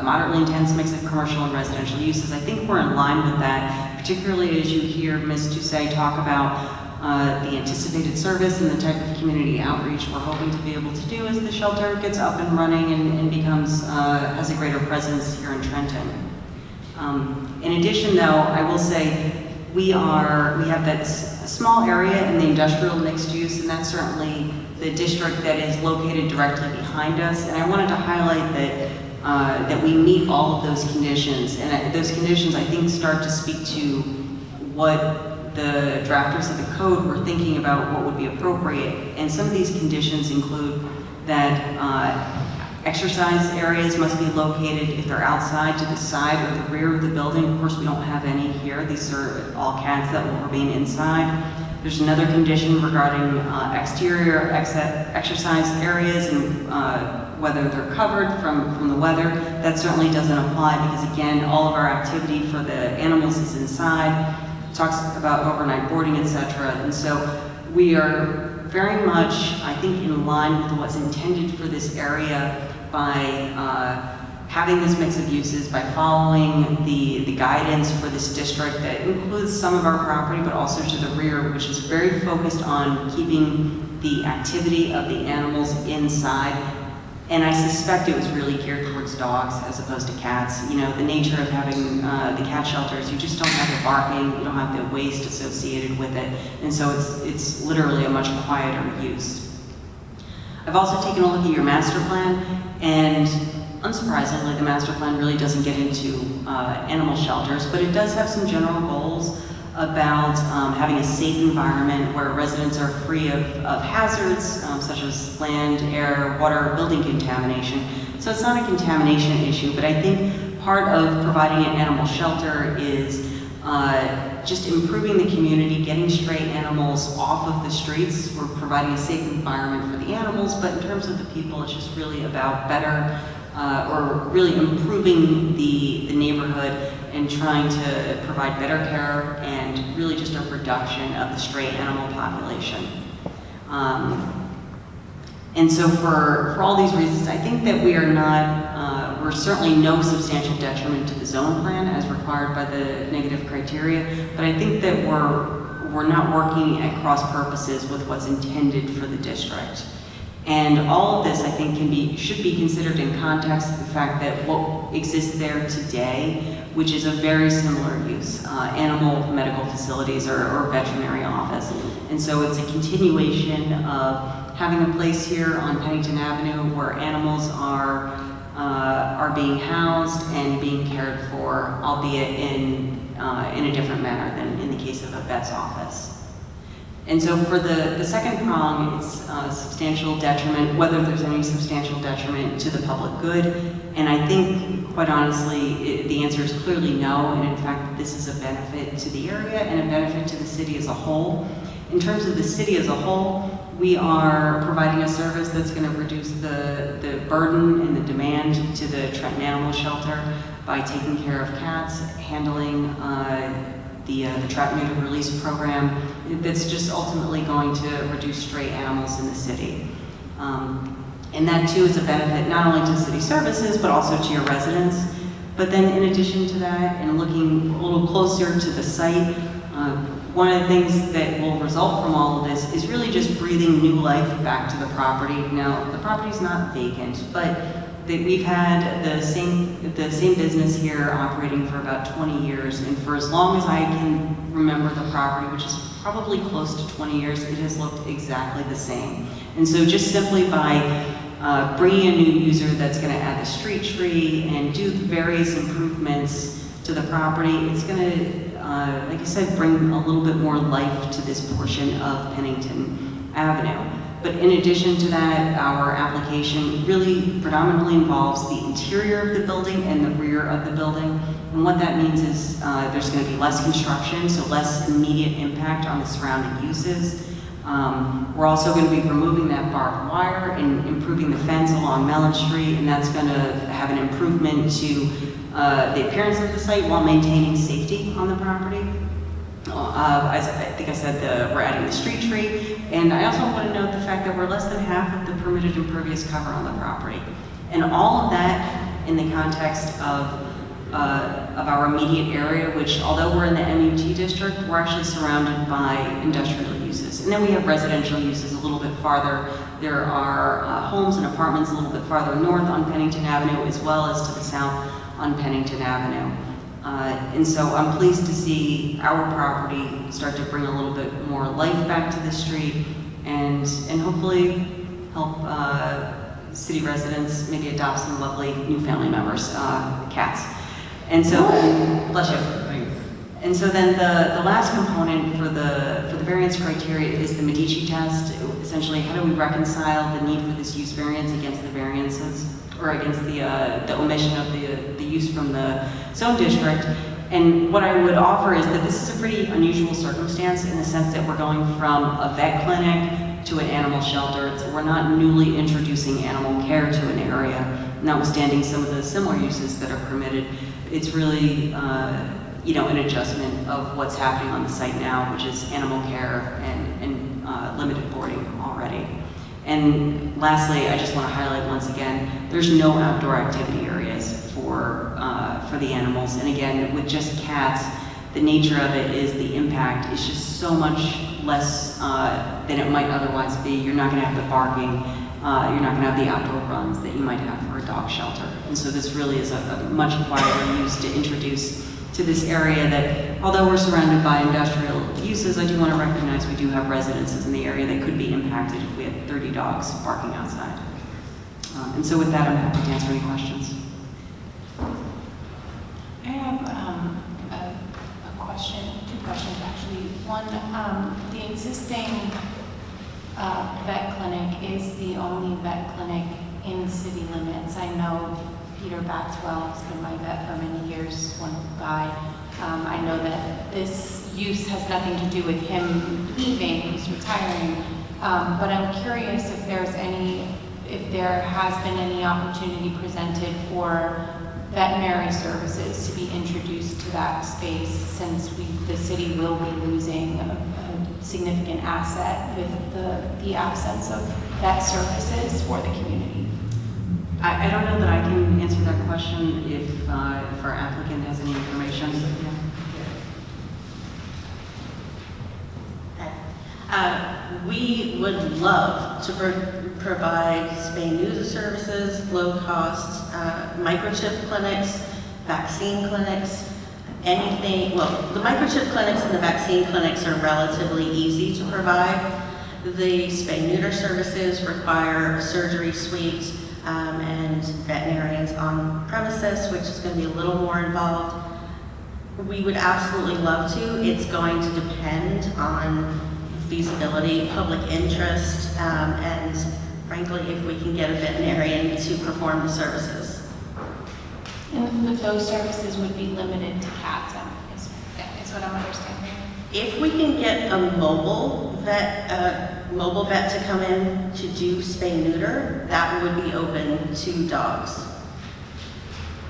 moderately intense mix of commercial and residential uses, I think we're in line with that, particularly as you hear Ms. Toussaint talk about the anticipated service and the type of community outreach we're hoping to be able to do as the shelter gets up and running and becomes, has a greater presence here in Trenton. In addition, though, I will say we have that small area in the industrial mixed use, and that's certainly the district that is located directly behind us. And I wanted to highlight that we meet all of those conditions, and those conditions I think start to speak to what the drafters of the code were thinking about what would be appropriate. And some of these conditions include that exercise areas must be located, if they're outside, to the side or the rear of the building. Of course, we don't have any here. These are all cats that will remain inside. There's another condition regarding exterior exercise areas and whether they're covered from the weather. That certainly doesn't apply because, again, all of our activity for the animals is inside. It talks about overnight boarding, etc. And so we are very much, I think, in line with what's intended for this area by having this mix of uses, by following the guidance for this district that includes some of our property, but also to the rear, which is very focused on keeping the activity of the animals inside. And I suspect it was really geared towards dogs as opposed to cats. You know, the nature of having the cat shelters, you just don't have the barking, you don't have the waste associated with it. And so it's literally a much quieter use. I've also taken a look at your master plan, and unsurprisingly, the master plan really doesn't get into animal shelters, but it does have some general goals about having a safe environment where residents are free of hazards such as land, air, water, building contamination. So it's not a contamination issue, but I think part of providing an animal shelter is just improving the community, getting stray animals off of the streets. We're providing a safe environment for the animals, but in terms of the people, it's just really about better or really improving the neighborhood and trying to provide better care and really just a reduction of the stray animal population. And so for all these reasons, I think that we are not, we're certainly no substantial detriment to the zone plan as required by the negative criteria, but I think that we're not working at cross purposes with what's intended for the district. And all of this, I think, should be considered in context of the fact that what exists there today, which is a very similar use, animal medical facilities or veterinary office. And so it's a continuation of having a place here on Pennington Avenue where animals are being housed and being cared for, albeit in a different manner than in the case of a vet's office. And so for the second prong, it's substantial detriment, whether there's any substantial detriment to the public good. And I think, quite honestly, the answer is clearly no. And in fact, this is a benefit to the area and a benefit to the city as a whole. In terms of the city as a whole, we are providing a service that's going to reduce the burden and the demand to the Trenton Animal Shelter by taking care of cats, handling the trap neuter release program that's just ultimately going to reduce stray animals in the city. And that too is a benefit not only to city services, but also to your residents. But then in addition to that, and looking a little closer to the site, one of the things that will result from all of this is really just breathing new life back to the property. Now, the property's not vacant, but we've had the same business here operating for about 20 years, and for as long as I can remember the property, which is probably close to 20 years, it has looked exactly the same. And so just simply by bringing a new user that's going to add the street tree and do the various improvements to the property, it's going to, like I said, bring a little bit more life to this portion of Pennington Avenue. But in addition to that, our application really predominantly involves the interior of the building and the rear of the building. And what that means is there's going to be less construction, so less immediate impact on the surrounding uses. We're also going to be removing that barbed wire and improving the fence along Mellon Street, and that's going to have an improvement to the appearance of the site while maintaining safety on the property. As I think I said, we're adding the street tree, and I also want to note the fact that we're less than half of the permitted impervious cover on the property. And all of that in the context of our immediate area, which although we're in the MUT district, we're actually surrounded by industrial uses. And then we have residential uses a little bit farther. There are homes and apartments a little bit farther north on Pennington Avenue, as well as to the south on Pennington Avenue. And so I'm pleased to see our property start to bring a little bit more life back to the street and hopefully help city residents maybe adopt some lovely new family members, cats. And so, bless you. And so then the last component for the variance criteria is the Medici test. Essentially, how do we reconcile the need for this use variance against the variances, or against the omission of the use from the zone district? And what I would offer is that this is a pretty unusual circumstance in the sense that we're going from a vet clinic to an animal shelter. So we're not newly introducing animal care to an area, notwithstanding some of the similar uses that are permitted. It's really an adjustment of what's happening on the site now, which is animal care and limited boarding already. And lastly, I just want to highlight once again, there's no outdoor activity areas for the animals. And again, with just cats, the nature of it is the impact is just so much less than it might otherwise be. You're not going to have the barking. You're not going to have the outdoor runs that you might have for a dog shelter. And so this really is a much quieter use to introduce to this area that, although we're surrounded by industrial uses, I do want to recognize we do have residences in the area that could be impacted if we had 30 dogs barking outside. And so with that, I'm happy to answer any questions. I have a question, two questions actually. One, the existing vet clinic is the only vet clinic in city limits. I know Peter Baxwell has been my vet for many years, wonderful guy. I know that this use has nothing to do with him leaving, he's retiring. But I'm curious if there has been any opportunity presented for veterinary services to be introduced to that space, since the city will be losing a significant asset with the absence of vet services for the community. I don't know that I can answer that question if our applicant has any information. We would love to provide spay-neuter services, low-cost microchip clinics, vaccine clinics, anything, well, the microchip clinics and the vaccine clinics are relatively easy to provide. The spay-neuter services require a surgery suite and veterinarians on premises, which is going to be a little more involved. We would absolutely love to. It's going to depend on feasibility, public interest, and frankly, if we can get a veterinarian to perform the services. And those services would be limited to cats, is what I'm understanding. If we can get a mobile vet to come in to do spay-neuter, that would be open to dogs.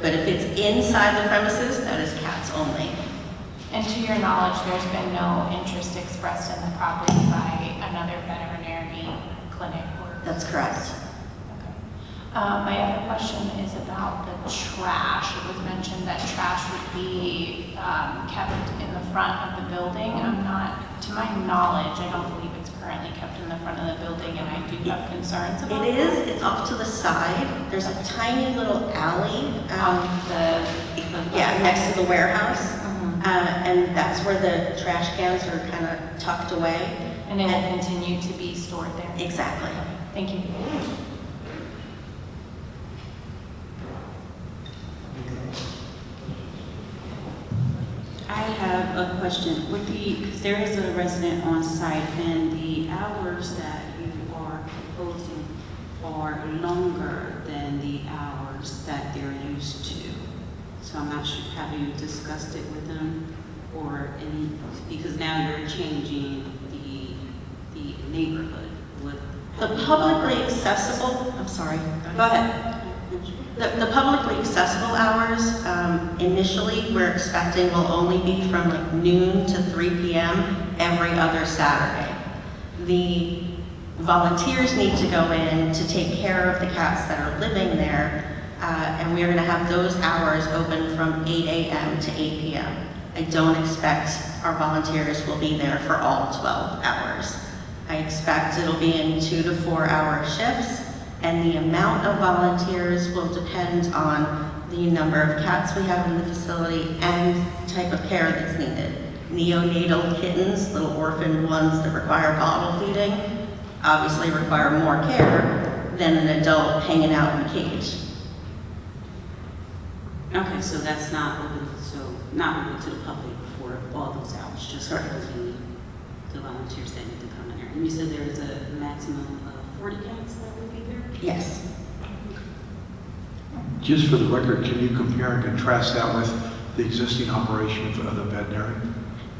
But if it's inside the premises, that is cats only. And to your knowledge, there's been no interest expressed in the property by another veterinary clinic or? That's correct. Okay. My other question is about the trash. It was mentioned that trash would be kept in the front of the building. To my knowledge, I don't believe it's currently kept in the front of the building, and I do have concerns about that. It is. It's off to the side. There's a tiny little alley. Yeah, next to the warehouse. And that's where the trash cans are kind of tucked away. And it will continue to be stored there? Exactly. Thank you. I have a question. Because there is a resident on site, and the hours that you are proposing are longer than the hours that they're used to. So I'm not sure, have you discussed it with them or any, because now you're changing the neighborhood with. The publicly accessible, I'm sorry. Go ahead. The publicly accessible hours, initially, we're expecting will only be from like noon to 3 p.m. every other Saturday. The volunteers need to go in to take care of the cats that are living there, and we're going to have those hours open from 8 a.m. to 8 p.m. I don't expect our volunteers will be there for all 12 hours. I expect it'll be in 2 to 4 hour shifts, and the amount of volunteers will depend on the number of cats we have in the facility and type of care that's needed. Neonatal kittens, little orphaned ones that require bottle feeding, obviously require more care than an adult hanging out in a cage. Okay, so that's not open, not open to the public for all those hours, just for the volunteers that need to come in there. And you said there is a maximum of 40 cats that will be there? Yes. Just for the record, can you compare and contrast that with the existing operation of the veterinary?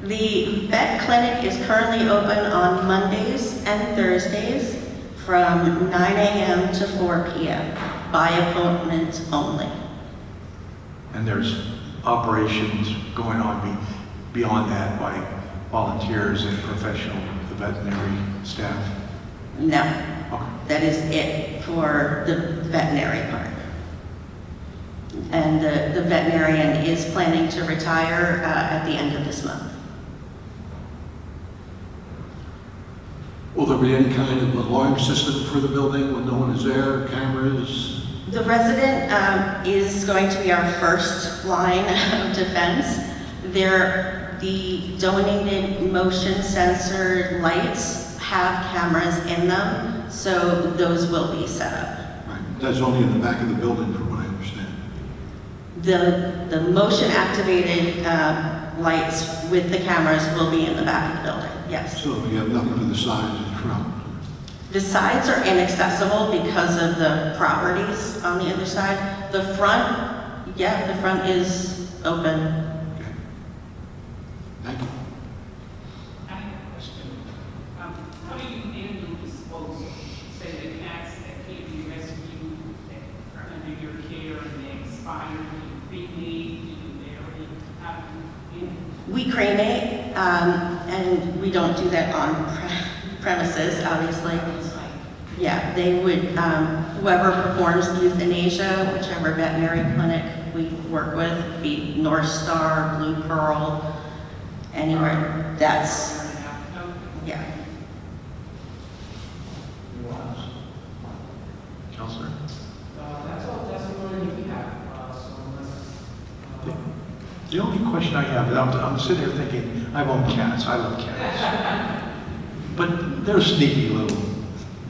The vet clinic is currently open on Mondays and Thursdays from 9 a.m. to 4 p.m. by appointment only. And there's operations going on beyond that by volunteers and professional veterinary staff? No. Okay. That is it for the veterinary part. And the veterinarian is planning to retire at the end of this month. Will there be any kind of alarm system for the building when no one is there, cameras? The resident is going to be our first line of defense. The donated motion sensor lights have cameras in them, so those will be set up. Right, that's only in the back of the building from what I understand. The motion activated lights with the cameras will be in the back of the building, yes. So you have nothing to the sides and front? The sides are inaccessible because of the properties on the other side. The front, yeah, the front is open. Okay. Thank you. I have a question. How do you handle dispose of, say, the cats that can't be rescued, that are under your care and they expire, do you cremate, do you bury, how do you handle? We cremate, and we don't do that on premises, obviously. Yeah, they would, whoever performs euthanasia, whichever veterinary clinic we work with, be North Star, Blue Pearl, anywhere, that's, yeah. The only question I have, I'm sitting here thinking, I've owned cats, I love cats. But they're sneaky little,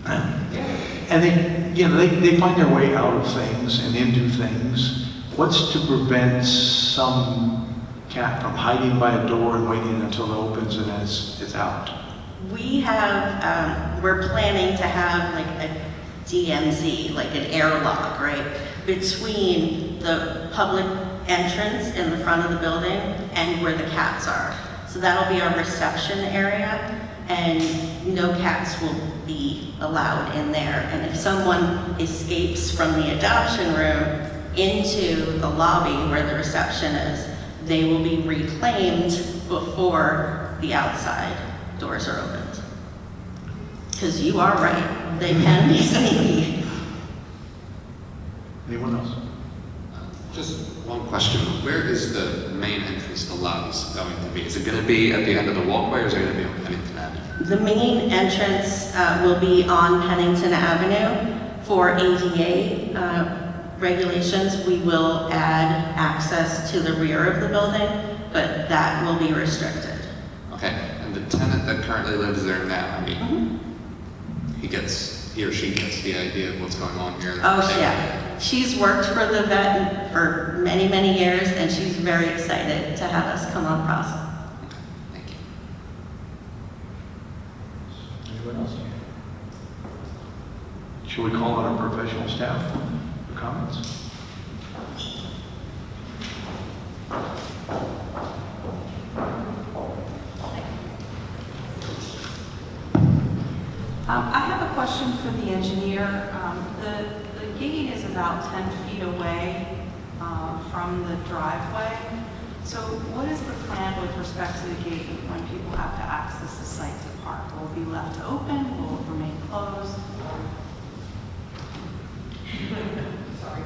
and they find their way out of things and into things. What's to prevent some cat from hiding by a door and waiting until it opens and it's out? We have, we're planning to have like a DMZ, like an airlock, right, between the public entrance in the front of the building and where the cats are. So that'll be our reception area, and no cats will be allowed in there. And if someone escapes from the adoption room into the lobby where the reception is, they will be reclaimed before the outside doors are opened. Because you are right, they can be sneaky. Anyone else? Just one question. Where is the main entrance to the lobbies going to be? Is it going to be at the end of the walkway, or is it going to be on Pennington Avenue? The main entrance will be on Pennington Avenue. For ADA regulations, we will add access to the rear of the building, but that will be restricted. Okay. And the tenant that currently lives there now, I mean, he or she gets the idea of what's going on here. Oh, yeah. She's worked for the vet for many, many years, and she's very excited to have us come on process. Okay. Thank you. Anyone else? Should we call on our professional staff for comments? I have a question for the engineer. The gate is about 10 feet away from the driveway. So what is the plan with respect to the gate when people have to access the site to park? Will it be left open? Will it remain closed? Sorry.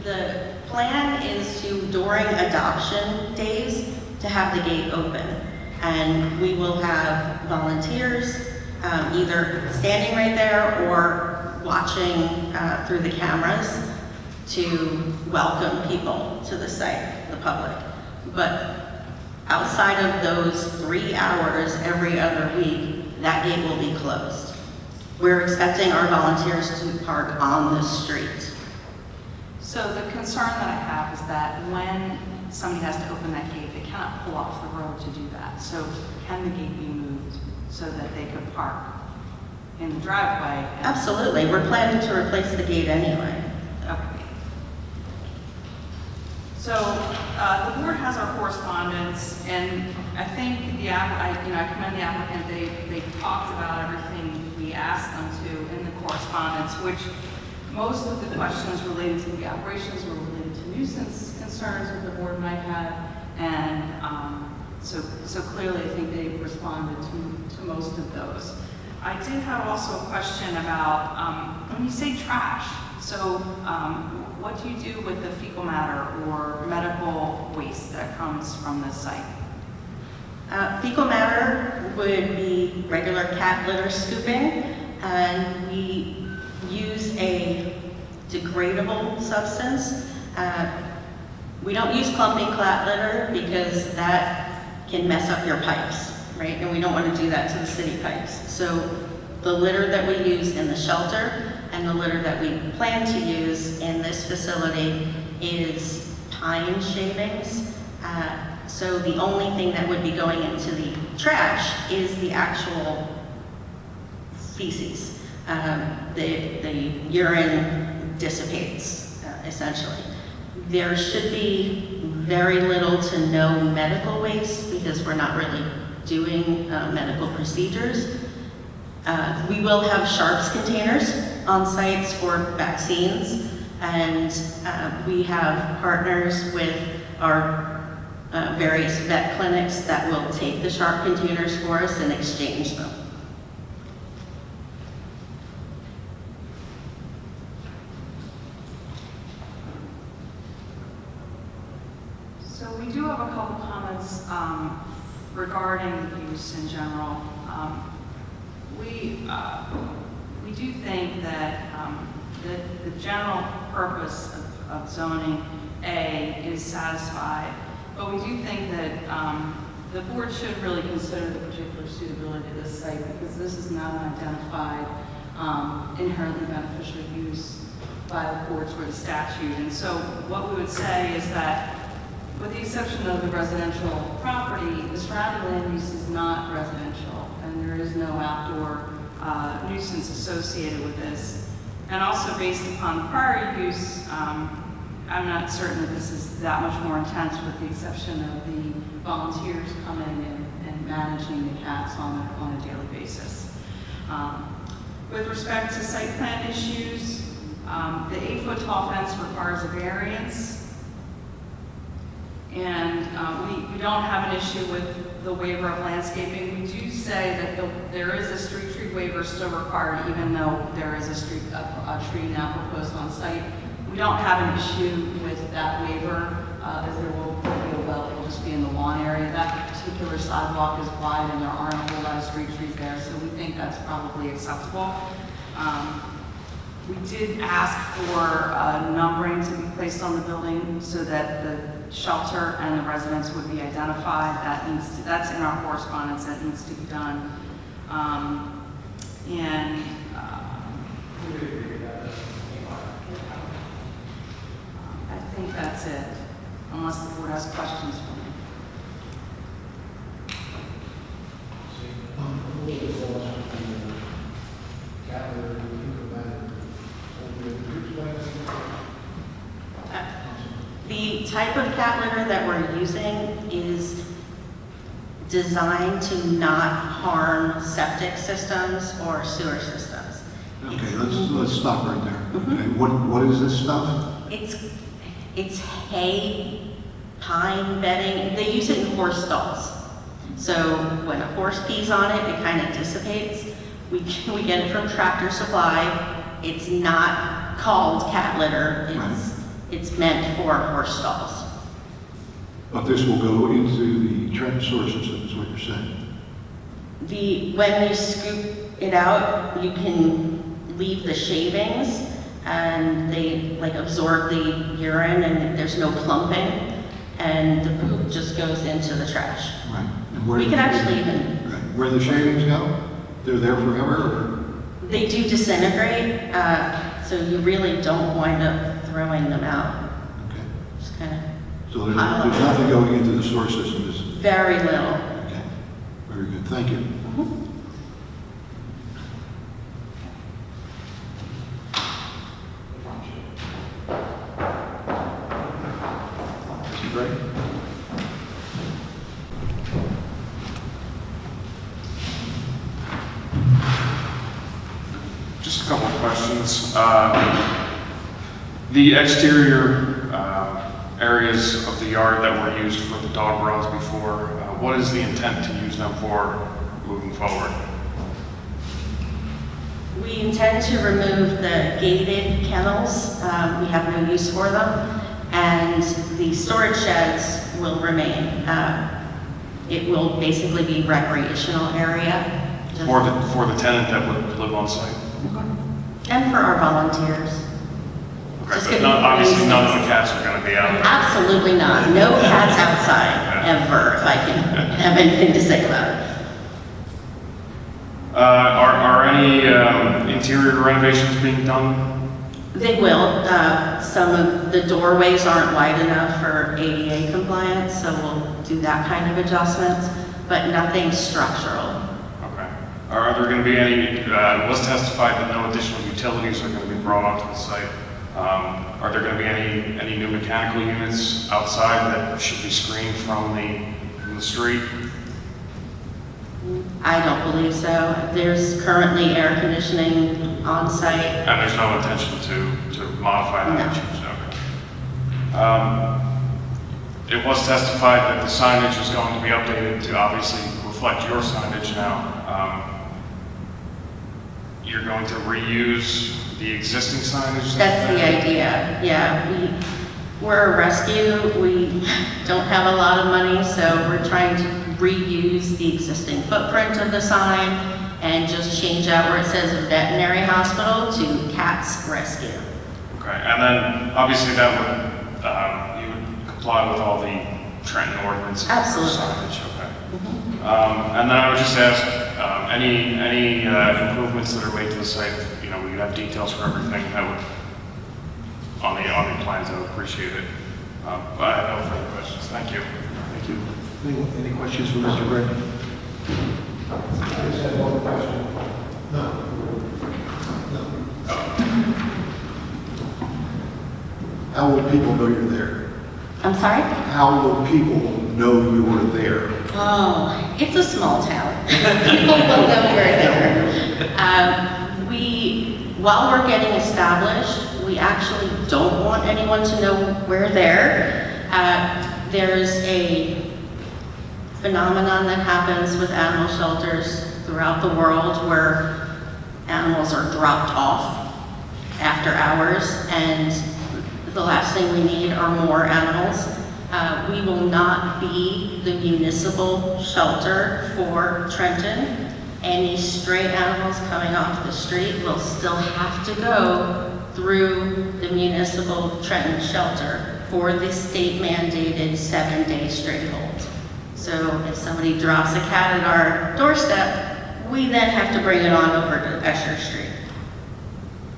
The plan is to, during adoption days, to have the gate open. And we will have volunteers either standing right there or watching through the cameras to welcome people to the site, the public. But outside of those 3 hours every other week, that gate will be closed. We're expecting our volunteers to park on the street. So the concern that I have is that when somebody has to open that gate, they cannot pull off the road to do that. So can the gate be moved so that they could park in the driveway? Absolutely. We're planning to replace the gate anyway. Okay. So the board has our correspondence, and I think I commend the applicant. They talked about everything we asked them to in the correspondence, which most of the questions related to the operations were related to nuisance concerns that the board might have, and so clearly I think they responded to most of those. I did have also a question about when you say trash, so what do you do with the fecal matter or medical waste that comes from this site? Fecal matter would be regular cat litter scooping, and we use a degradable substance. We don't use clumping cat litter because that can mess up your pipes, right? And we don't want to do that to the city pipes. So the litter that we use in the shelter and the litter that we plan to use in this facility is pine shavings. So the only thing that would be going into the trash is the actual feces. The urine dissipates, essentially. There should be very little to no medical waste because we're not really doing medical procedures. We will have sharps containers on sites for vaccines, and we have partners with our various vet clinics that will take the sharp containers for us and exchange them. So we do have a couple comments regarding use in general. We do think that the general purpose of zoning A is satisfied, but we do think that the board should really consider the particular suitability of this site because this is not an identified inherently beneficial use by the courts or the statute. And so what we would say is that with the exception of the residential property, the surrounding land use is not residential and there is no outdoor nuisance associated with this. And also based upon the prior use, I'm not certain that this is that much more intense with the exception of the volunteers coming and managing the cats on a daily basis. With respect to site plan issues, the 8-foot tall fence requires a variance. And we don't have an issue with the waiver of landscaping. We do say that there is a street tree waiver still required even though there is a tree now proposed on site. We don't have an issue with that waiver as there will be a well, it will just be in the lawn area. That particular sidewalk is wide and there aren't a whole lot of street trees there, so we think that's probably acceptable. We did ask for numbering to be placed on the building so that the shelter and the residents would be identified. That's in our correspondence, that needs to be done. I think that's it, unless the board has questions for me. The type of cat litter that we're using is designed to not harm septic systems or sewer systems. Okay, let's stop right there. Okay, what is this stuff? It's hay, pine bedding. They use it in horse stalls. So when a horse pees on it, it kind of dissipates. We get it from Tractor Supply. It's not called cat litter. It's meant for horse stalls. But this will go into the Trenton sewer system, is what you're saying? When you scoop it out, you can leave the shavings and they absorb the urine and there's no clumping and the poop just goes into the trash. Right. And where We can actually even... Right. Where the shavings go? They're there forever? Or? They do disintegrate, so you really don't wind up throwing them out. Okay. Just kind of... So there's nothing going into the sewer system? Very little. Okay. Very good. Thank you. Great. Just a couple of questions. The exterior areas of the yard that were used for the dog runs before, what is the intent to use them for moving forward? We intend to remove the gated kennels. We have no use for them. And the storage sheds will remain. It will basically be recreational area. For the tenant that would live on site? And for our volunteers. Okay, but obviously none of the cats are going to be out there. Absolutely not. No cats outside, ever, if I can have anything to say about it. Are any interior renovations being done? They will. Some of the doorways aren't wide enough for ADA compliance, so we'll do that kind of adjustment, but nothing structural. Okay. Are there going to be any, it was testified that no additional utilities are going to be brought onto the site. Are there going to be any new mechanical units outside that should be screened from the street? I don't believe so. There's currently air conditioning on site. And there's no intention to modify that? No. Okay. It was testified that the signage is going to be updated to obviously reflect your signage now. You're going to reuse the existing signage? That's the idea, yeah. We're a rescue. We don't have a lot of money, so we're trying to reuse the existing footprint of the sign and just change out where it says veterinary hospital to cats rescue. Okay, and then obviously that would, you would comply with all the Trenton ordinances? for Absolutely. Signage, okay. And then I would just ask, any improvements that are made to the site, you know, we have details for everything that would, on the plans, I would appreciate it. But I have no further questions, thank you. Thank you. Any questions for Mr. Gray? I just had one question. No. How will people know you're there? I'm sorry? How will people know you were there? Oh, it's a small town. People will know we're there. While we're getting established, we actually don't want anyone to know we're there. There's a phenomenon that happens with animal shelters throughout the world where animals are dropped off after hours, and the last thing we need are more animals. We will not be the municipal shelter for Trenton. Any stray animals coming off the street will still have to go through the municipal Trenton shelter for the state mandated 7-day straight hold. So if somebody drops a cat at our doorstep, we then have to bring it on over to Escher Street.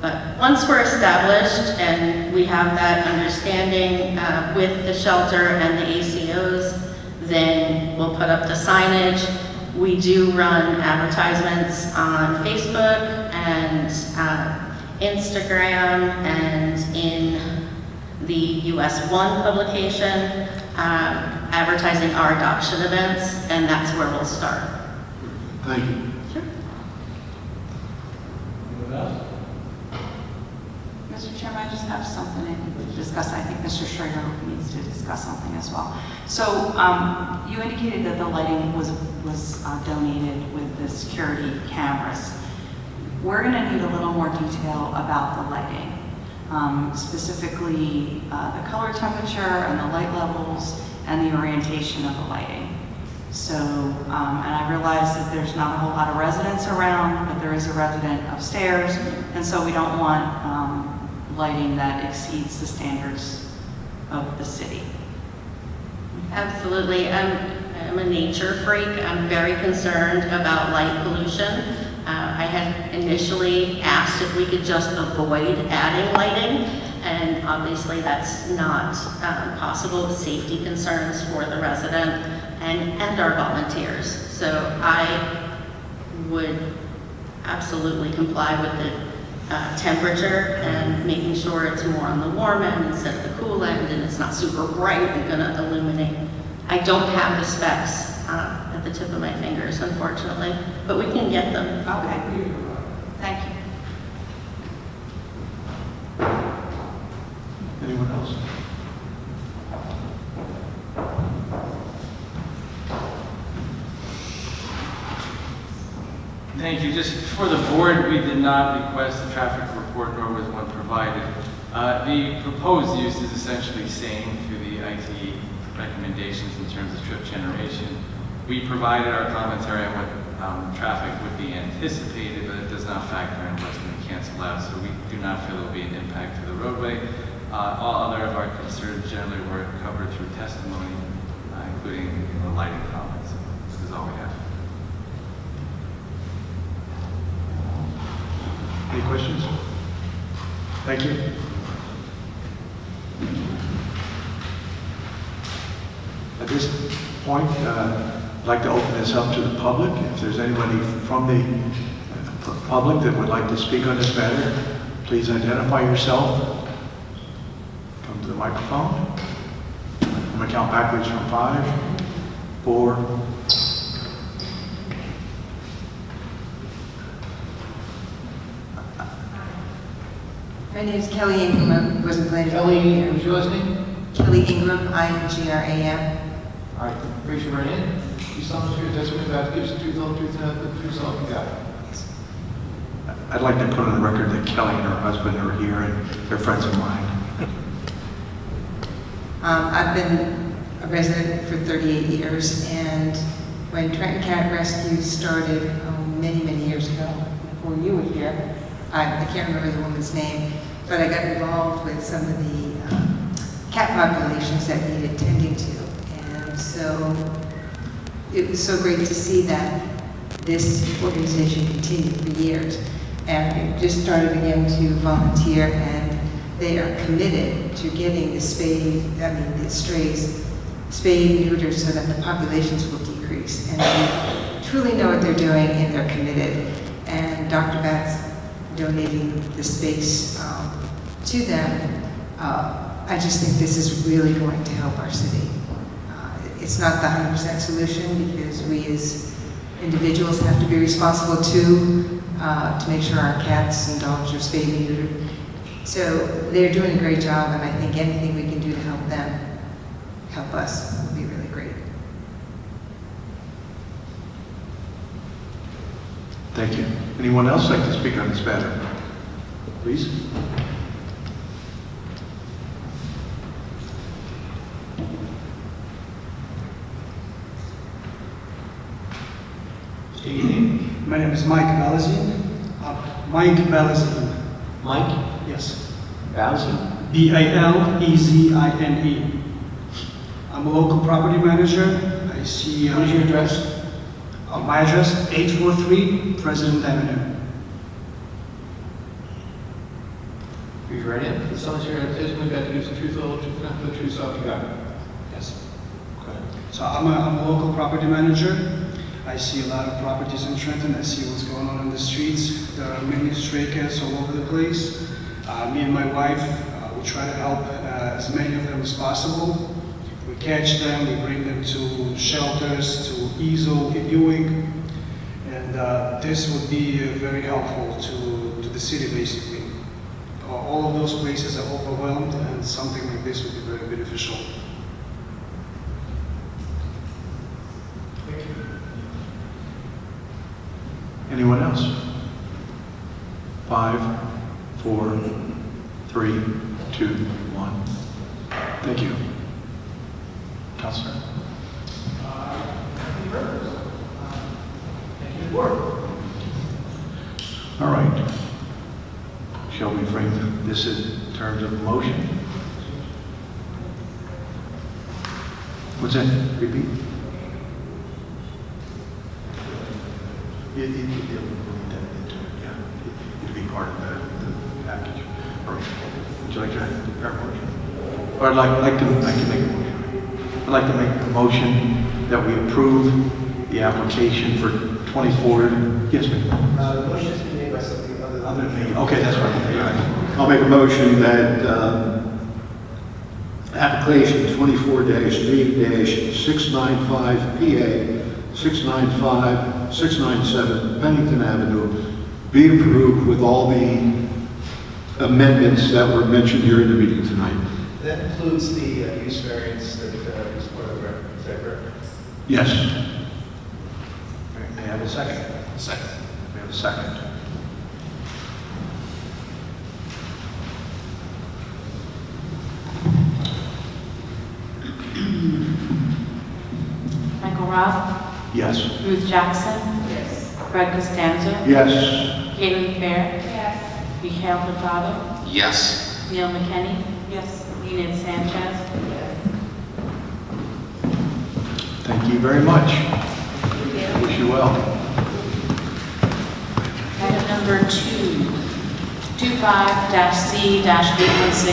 But once we're established and we have that understanding with the shelter and the ACOs, then we'll put up the signage. We do run advertisements on Facebook and Instagram and in the US 1 publication, advertising our adoption events, and that's where we'll start. Thank you. Mr. Chairman, I just have something to discuss. I think Mr. Schrager needs to discuss something as well. So you indicated that the lighting was donated with the security cameras. We're going to need a little more detail about the lighting, specifically the color temperature and the light levels and the orientation of the lighting. So, and I realize that there's not a whole lot of residents around, but there is a resident upstairs, and so we don't want lighting that exceeds the standards of the city. Absolutely. I'm a nature freak. I'm very concerned about light pollution. I had initially asked if we could just avoid adding lighting, and obviously that's not possible. Safety concerns for the resident and our volunteers. So I would absolutely comply with the temperature and making sure it's more on the warm end instead of the cool end, and it's not super bright and gonna illuminate. I don't have the specs at the tip of my fingers, unfortunately, but we can get them. Okay. Thank you. Anyone else? Thank you. Just for the board, we did not request a traffic report, nor was one provided. The proposed use is essentially same to the IT recommendations in terms of trip generation. We provided our commentary on what traffic would be anticipated, but it does not factor in what's going to cancel out, so we do not feel there will be an impact to the roadway. All other of our concerns generally were covered through testimony, including the lighting comments. This is all we have. Any questions? Thank you. At this point, I'd like to open this up to the public. If there's anybody from the public that would like to speak on this matter, please identify yourself. Come to the microphone. I'm going to count backwards from 5, 4. My name is Kelly Ingram. I wasn't planning. Kelly, what's your last name? Kelly Ingram, I-N-G-R-A-M. All right, raise your right hand. You solemnly swear that testimony that gives the truth, the whole truth, and nothing but the truth, so help you God. I'd like to put on the record that Kelly and her husband are here and they're friends of mine. I've been a resident for 38 years, and when Trenton Cat Rescue started many, many years ago, before you were here. I can't remember the woman's name, but I got involved with some of the cat populations that needed tending to. And so it was so great to see that this organization continued for years. And it just started again to volunteer, and they are committed to getting the the strays spayed, neutered, so that the populations will decrease. And they truly know what they're doing, and they're committed. And Dr. Batts donating the space to them, I just think this is really going to help our city. It's not the 100% solution, because we as individuals have to be responsible too, to make sure our cats and dogs are spayed and neutered. So they're doing a great job, and I think anything we can do to help them, help us, would be really great. Thank you. Anyone else like to speak on this matter? Please. My name is Mike Balazine. Mike Balazine. Mike? Yes. Balazine? B-A-L-E-Z-I-N-E. I'm a local property manager. I see... What is your address? My address, 843 President Avenue. Raise your right hand. The someone's here that says we've got to give the truth, the whole truth, nothing but the truth, so help you God. Yes. Go ahead. So I'm a local property manager. I see a lot of properties in Trenton. I see what's going on in the streets. There are many stray cats all over the place. Me and my wife, we try to help as many of them as possible. We catch them, we bring them to shelters, to easel, viewing, and this would be very helpful to the city, basically. All of those places are overwhelmed, and something like this would be very beneficial. Anyone else? 5, 4, 3, 2, 1. Thank you. Councilor. Thank you, board. All right. Shall we frame this in terms of motion? What's that? Repeat? It'll be part of the package. All right. Would you like to prepare a motion? Or I'd like to make a motion. I'd like to make a motion that we approve the application for 24. Yes, ma'am. The motion has been made by somebody other than me. Okay, that's right. I'll make a motion that application 24-3-695 PA 697 Pennington Avenue be approved with all the amendments that were mentioned here in the meeting tonight. That includes the use variance that is part of the record. Is that correct? Yes. May I have a second? Second. May I have a second? Michael Robb, Yes. Ruth Jackson. Yes. Fred Costanzo. Yes. Caitlin Fair. Yes. Mikhail Furtado. Yes. Neil McKinney. Yes. Enid Sanchez. Yes. Thank you very much. Wish you well. Item number 25-C-816.